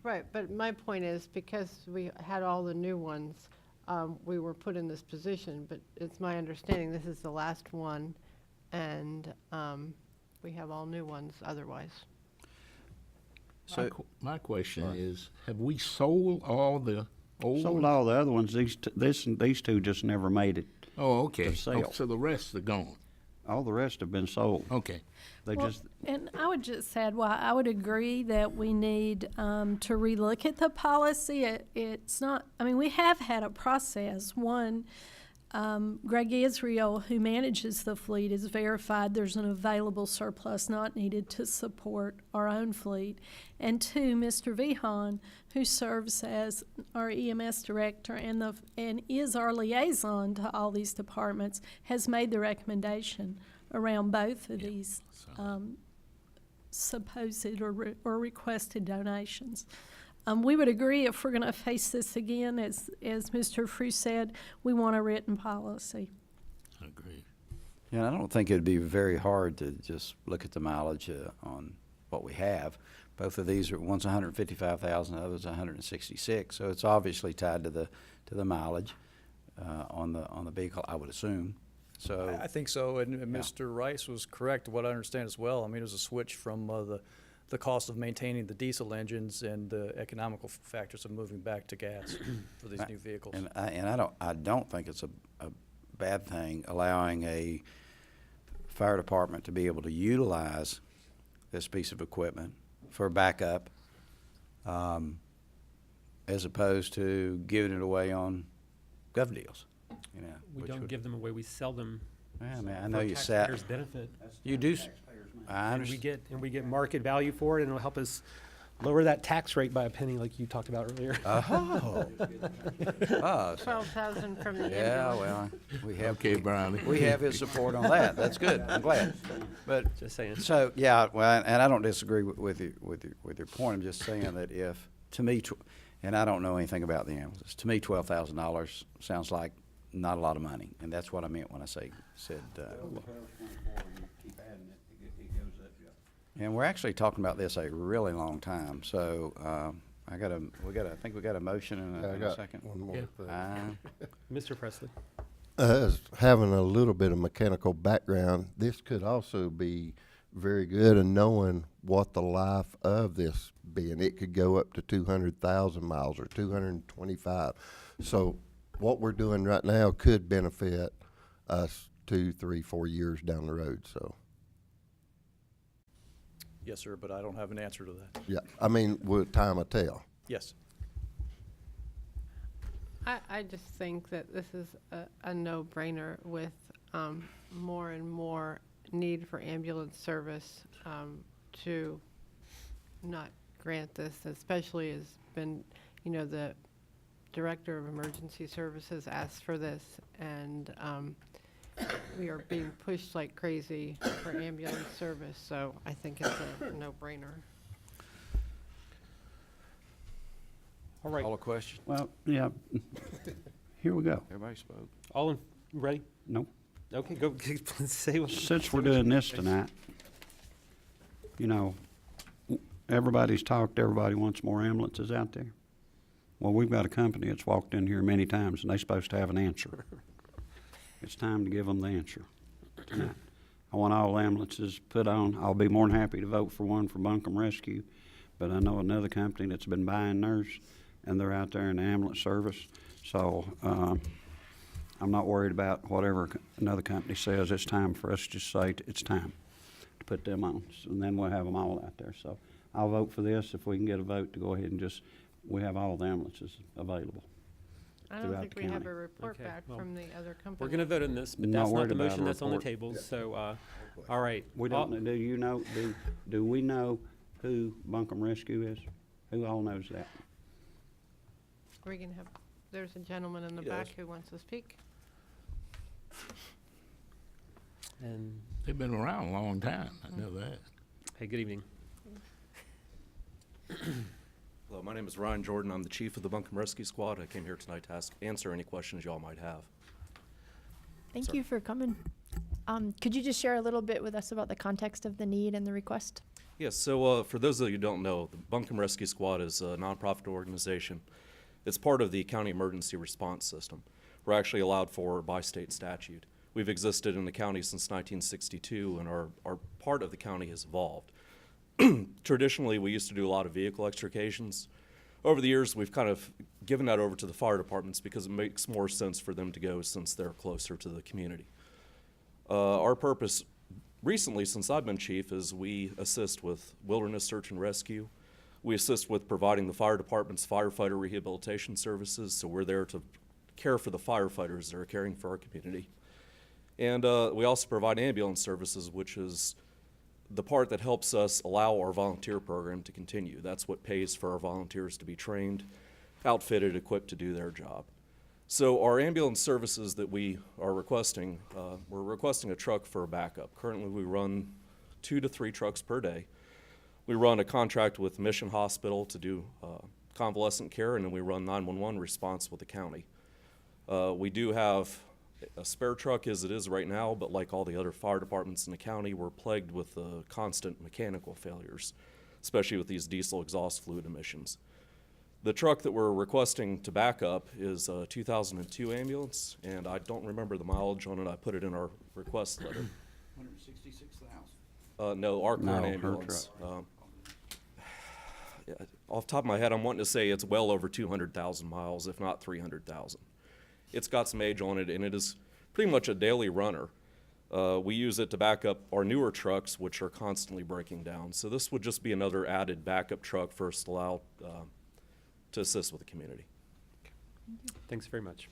Right, but my point is, because we had all the new ones, we were put in this position, but it's my understanding this is the last one, and we have all new ones otherwise. So, My question is, have we sold all the old Sold ones? all the other ones, these two just never made it. Oh, okay. to sell. Oh, so the rest are gone. All the rest have been sold. Okay. They Well, just, and I would just add, well, I would agree that we need to relook at the policy. It's not, I mean, we have had a process. One, Greg Israel, who manages the fleet, has verified there's an available surplus not needed to support our own fleet. And two, Mr. Vihan, who serves as our EMS director and is our liaison to all these departments, has made the recommendation around both of these supposed or requested donations. We would agree if we're going to face this again, as Mr. Frew said, we want a written policy. Agreed. yeah, I don't think it'd be very hard to just look at the mileage on what we have. Both of these are, one's 155,000, the other's 166. So it's obviously tied to the mileage on the vehicle, I would assume. So I think so, and Yeah. Mr. Rice was correct, what I understand as well. I mean, it was a switch from the cost of maintaining the diesel engines and the economical factors of moving back to gas for these new vehicles. And I don't think it's a bad thing allowing a fire department to be able to utilize this piece of equipment for backup, as opposed to giving it away on gov deals, you know. We which don't would- give them away, we sell them. Yeah, I mean, I for know you sat, taxpayers' benefit. you do, I And we understand. get market value for it, and it'll help us lower that tax rate by a penny like you talked about earlier. Oh. Oh, so- 12,000 from the yeah, ambulance. well, we have. Okay, Brownie. We have his support on that. That's good. I'm glad. But Just saying. so yeah, well, and I don't disagree with your point. I'm just saying that if to me, and I don't know anything about the ambulances. To me, $12,000 sounds like not a lot of money, and that's what I meant when I said. And we're actually talking about this a really long time. So I think we got a motion and I a got second. one more thing. Mr. Presley. As having a little bit of mechanical background, this could also be very good in knowing what the life of this being. It could go up to 200,000 miles or 225. So what we're doing right now could benefit us 2, 3, 4 years down the road. So Yes, sir, but I don't have an answer to that. yeah, I mean, with time will tell. Yes. I just think that this is a no-brainer with more and more need for ambulance service to not grant this, especially has been, the Director of Emergency Services asked for this, and we are being pushed like crazy for ambulance service, so I think it's a no-brainer. All right. All a question. well, yeah, here we go. Everybody spoke. All in, ready? Nope. Okay, go, say what. Since we're doing this tonight, everybody's talked, everybody wants more ambulances out there. Well, we've got a company that's walked in here many times, and they're supposed to have an answer. It's time to give them the answer tonight. I want all ambulances put on. I'll be more than happy to vote for one for Buncombe Rescue, but I know another company that's been buying theirs, and they're out there in the ambulance service. So I'm not worried about whatever another company says. It's time for us to just say it's time to put them on, and then we'll have them all out there. So I'll vote for this if we can get a vote to go ahead and we have all the ambulances available. I don't Throughout think the we have county. a report Okay, back well, from the other company. We're gonna vote on this, but Not that's not worried the about a motion that's on the report. table, so, all right. We don't, do you know, do we know who Buncombe Rescue is? Who all knows that? We're gonna have, there's a gentleman in the back who wants to speak. And, They've been around a long time, I know that. hey, good evening. Hello, my name is Ryan Jordan. I'm the chief of the Buncombe Rescue Squad. I came here tonight to answer any questions y'all might have. Thank you for coming. Could you just share a little bit with us about the context of the need and the request? Yes, so for those of you who don't know, the Buncombe Rescue Squad is a nonprofit organization. It's part of the county emergency response system. We're actually allowed for by state statute. We've existed in the county since 1962, and our part of the county has evolved. Traditionally, we used to do a lot of vehicle extrications. Over the years, we've kind of given that over to the fire departments because it makes more sense for them to go since they're closer to the community. Our purpose recently, since I've been chief, is we assist with wilderness search and rescue. We assist with providing the fire department's firefighter rehabilitation services, so we're there to care for the firefighters that are caring for our community. And we also provide ambulance services, which is the part that helps us allow our volunteer program to continue. That's what pays for our volunteers to be trained, outfitted, equipped to do their job. So our ambulance services that we are requesting, we're requesting a truck for a backup. Currently we run 2 to 3 trucks per day. We run a contract with Mission Hospital to do convalescent care, and then we run 911 response with the county. We do have a spare truck as it is right now, but like all the other fire departments in the county, we're plagued with constant mechanical failures, especially with these diesel exhaust fluid emissions. The truck that we're requesting to back up is a 2002 ambulance, and I don't remember the mileage on it. I put it in our request letter. 166,000. No, our current No, her ambulance. Yeah, off the top of my head, I'm wanting to say it's well over 200,000 miles, if not 300,000. It's got some age on it, and it is pretty much a daily runner. We use it to back up our newer trucks, which are constantly breaking down. So this would just be another added backup truck for us to allow to assist with the community. Thanks very much.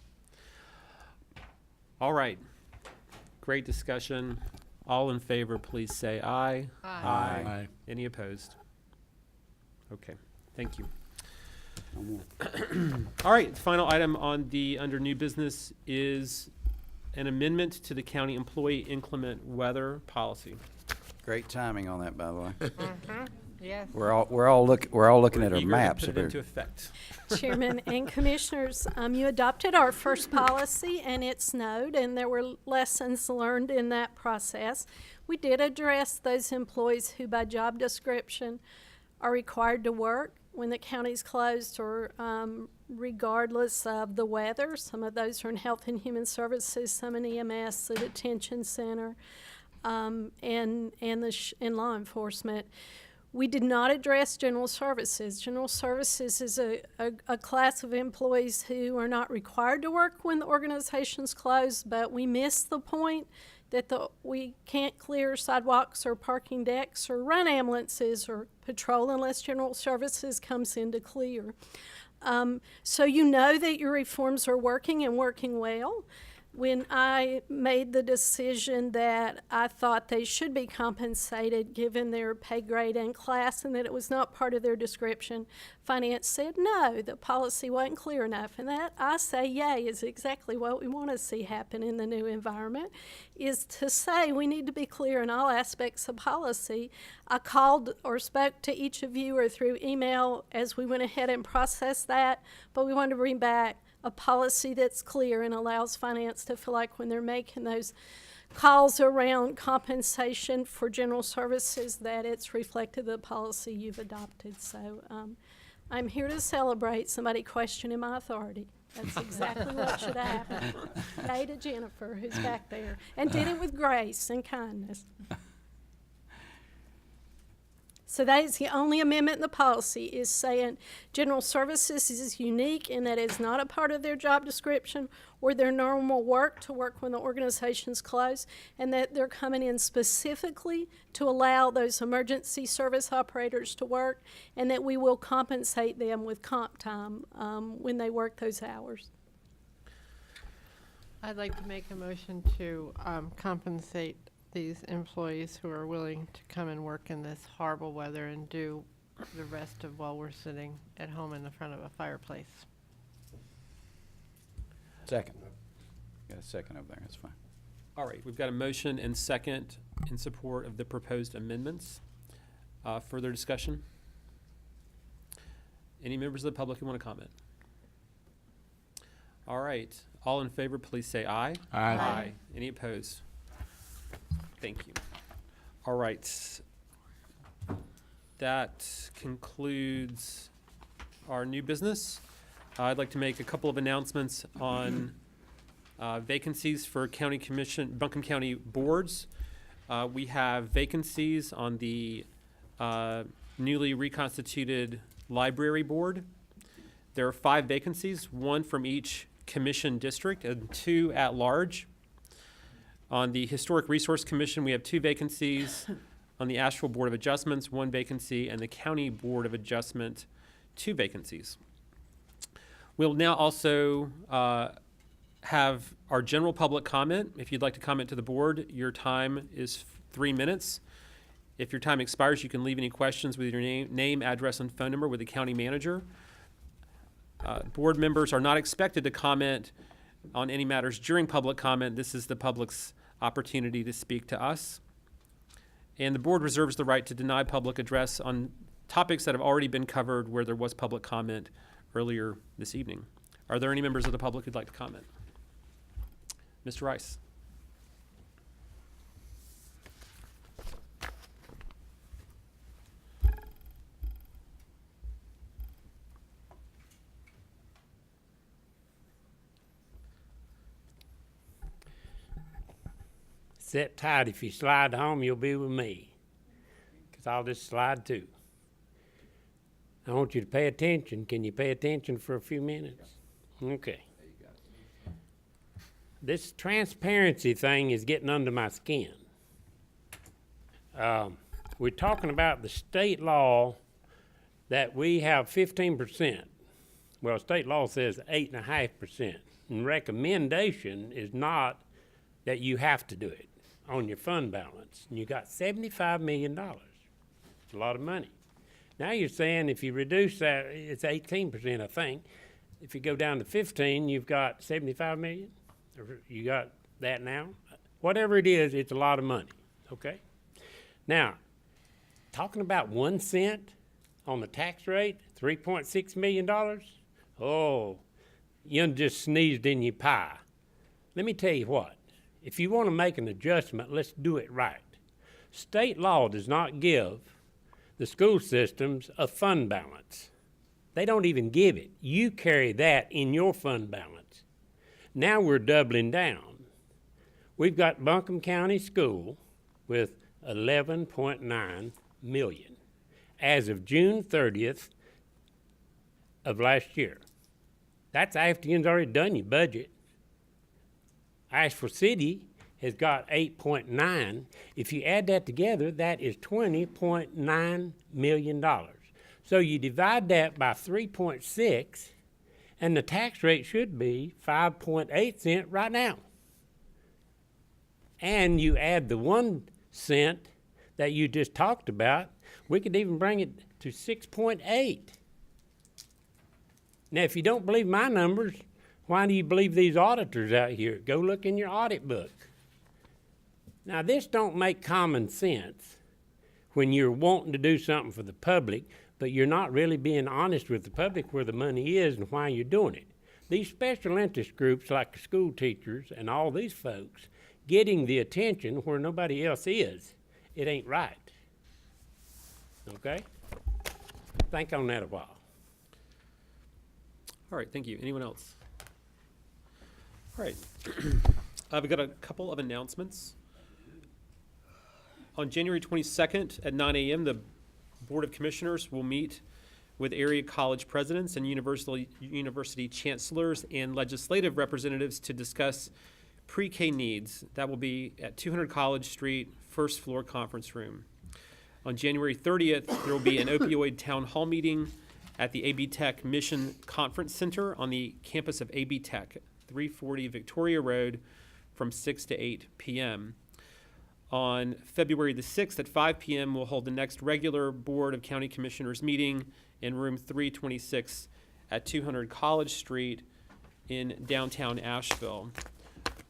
All right. Great discussion. All in favor, please say aye. Aye. Any opposed? Okay, thank you. No more. All right, the final item on the under new business is an amendment to the county employee inclement weather policy. Great timing on that, by the way. Yes. We're all looking at our Eager to maps. put it into effect. Chairman and Commissioners, you adopted our first policy, and it snowed, and there were lessons learned in that process. We did address those employees who, by job description, are required to work when the county's closed or regardless of the weather. Some of those are in Health and Human Services, some in EMS, the detention center, and law enforcement. We did not address general services. General services is a class of employees who are not required to work when the organization's closed, but we missed the point that we can't clear sidewalks or parking decks or run ambulances or patrol unless general services comes in to clear. So you know that your reforms are working and working well. When I made the decision that I thought they should be compensated given their pay grade and class and that it was not part of their description, Finance said no, the policy wasn't clear enough. And that, I say, yay, is exactly what we want to see happen in the new environment, is to say we need to be clear in all aspects of policy. I called or spoke to each of you or through email as we went ahead and processed that, but we wanted to bring back a policy that's clear and allows finance to feel like when they're making those calls around compensation for general services that it's reflected the policy you've adopted. So I'm here to celebrate somebody questioning my authority. That's exactly what should happen. Yay to Jennifer, who's back there, and did it with grace and kindness. So that is the only amendment in the policy, is saying general services is unique in that it's not a part of their job description or their normal work to work when the organization's closed, and that they're coming in specifically to allow those emergency service operators to work, and that we will compensate them with comp time when they work those hours. I'd like to make a motion to compensate these employees who are willing to come and work in this horrible weather and do the rest of while we're sitting at home in the front of a fireplace. Second. Got a second over there, that's fine. All right, we've got a motion and second in support of the proposed amendments. Further discussion? Any members of the public who want to comment? All right, all in favor, please say aye. Aye. Any opposed? Thank you. All right. That concludes our new business. I'd like to make a couple of announcements on Vacancies for county commission, Buncombe County boards. We have vacancies on the newly reconstituted library board. There are 5 vacancies, 1 from each commission district and 2 at large. On the Historic Resource Commission, we have 2 vacancies. On the Asheville Board of Adjustments, 1 vacancy, and the County Board of Adjustment, 2 vacancies. We'll now also have our general public comment. If you'd like to comment to the board, your time is 3 minutes. If your time expires, you can leave any questions with your name, address, and phone number with the county manager. Board members are not expected to comment on any matters during public comment. This is the public's opportunity to speak to us. And the board reserves the right to deny public address on topics that have already been covered where there was public comment earlier this evening. Are there any members of the public who'd like to comment? Mr. Rice. Sit tight. If you slide home, you'll be with me, because I'll just slide too. I want you to pay attention. Can you pay attention for a few minutes? Okay. This transparency thing is getting under my skin. We're talking about the state law that we have 15%. Well, state law says 8.5%. And recommendation is not that you have to do it on your fund balance. And you got $75 million. It's a lot of money. Now you're saying if you reduce that, it's 18%, I think. If you go down to 15, you've got 75 million. Or you got that now. Whatever it is, it's a lot of money. Okay. Now, talking about 1 cent on the tax rate, $3.6 million. Oh, you just sneezed in your pie. Let me tell you what. If you want to make an adjustment, let's do it right. State law does not give the school systems a fund balance. They don't even give it. You carry that in your fund balance. Now we're doubling down. We've got Buncombe County School with 11.9 million as of June 30th of last year. That's after you've already done your budget. Asheville City has got 8.9. If you add that together, that is $20.9 million. So you divide that by 3.6, and the tax rate should be 5.8 cents right now. And you add the 1 cent that you just talked about, we could even bring it to 6.8. Now, if you don't believe my numbers, why do you believe these auditors out here? Go look in your audit book. Now, this don't make common sense when you're wanting to do something for the public, but you're not really being honest with the public where the money is and why you're doing it. These special interest groups like the school teachers and all these folks getting the attention where nobody else is, it ain't right. Okay? Think on that a while. All right, thank you. Anyone else? All right. We've got a couple of announcements. On January 22nd at 9 a.m., the Board of Commissioners will meet with area college presidents and university chancellors and legislative representatives to discuss pre-K needs. That will be at 200 College Street, first floor conference room. On January 30th, there will be an opioid town hall meeting at the AB Tech Mission Conference Center on the campus of AB Tech, 340 Victoria Road, from 6 to 8 p.m. On February the 6th at 5 p.m., we'll hold the next regular Board of County Commissioners meeting in room 326 at 200 College Street in downtown Asheville.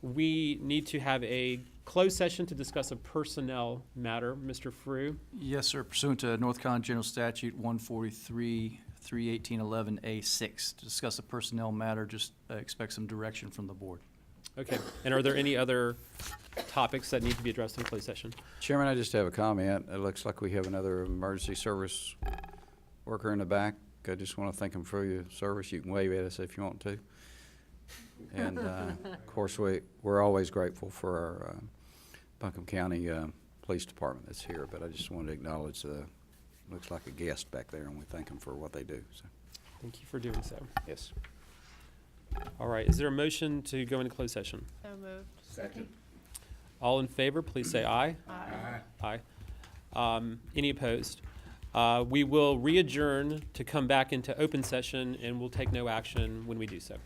We need to have a closed session to discuss a personnel matter. Mr. Frew? Yes, sir. Pursuant to North Carolina General Statute 143, 31811A6, to discuss a personnel matter, just expect some direction from the board. Okay. And are there any other topics that need to be addressed in closed session? Chairman, I just have a comment. It looks like we have another emergency service worker in the back. I just want to thank him for your service. You can wave at us if you want to. And, of course, we're always grateful for our Buncombe County Police Department that's here, but I just wanted to acknowledge looks like a guest back there, and we thank them for what they do. So. Thank you for doing so. Yes. All right, is there a motion to go into closed session? So moved. Second. All in favor, please say aye. Aye. Aye. Any opposed? We will re-adjourn to come back into open session, and we'll take no action when we do so.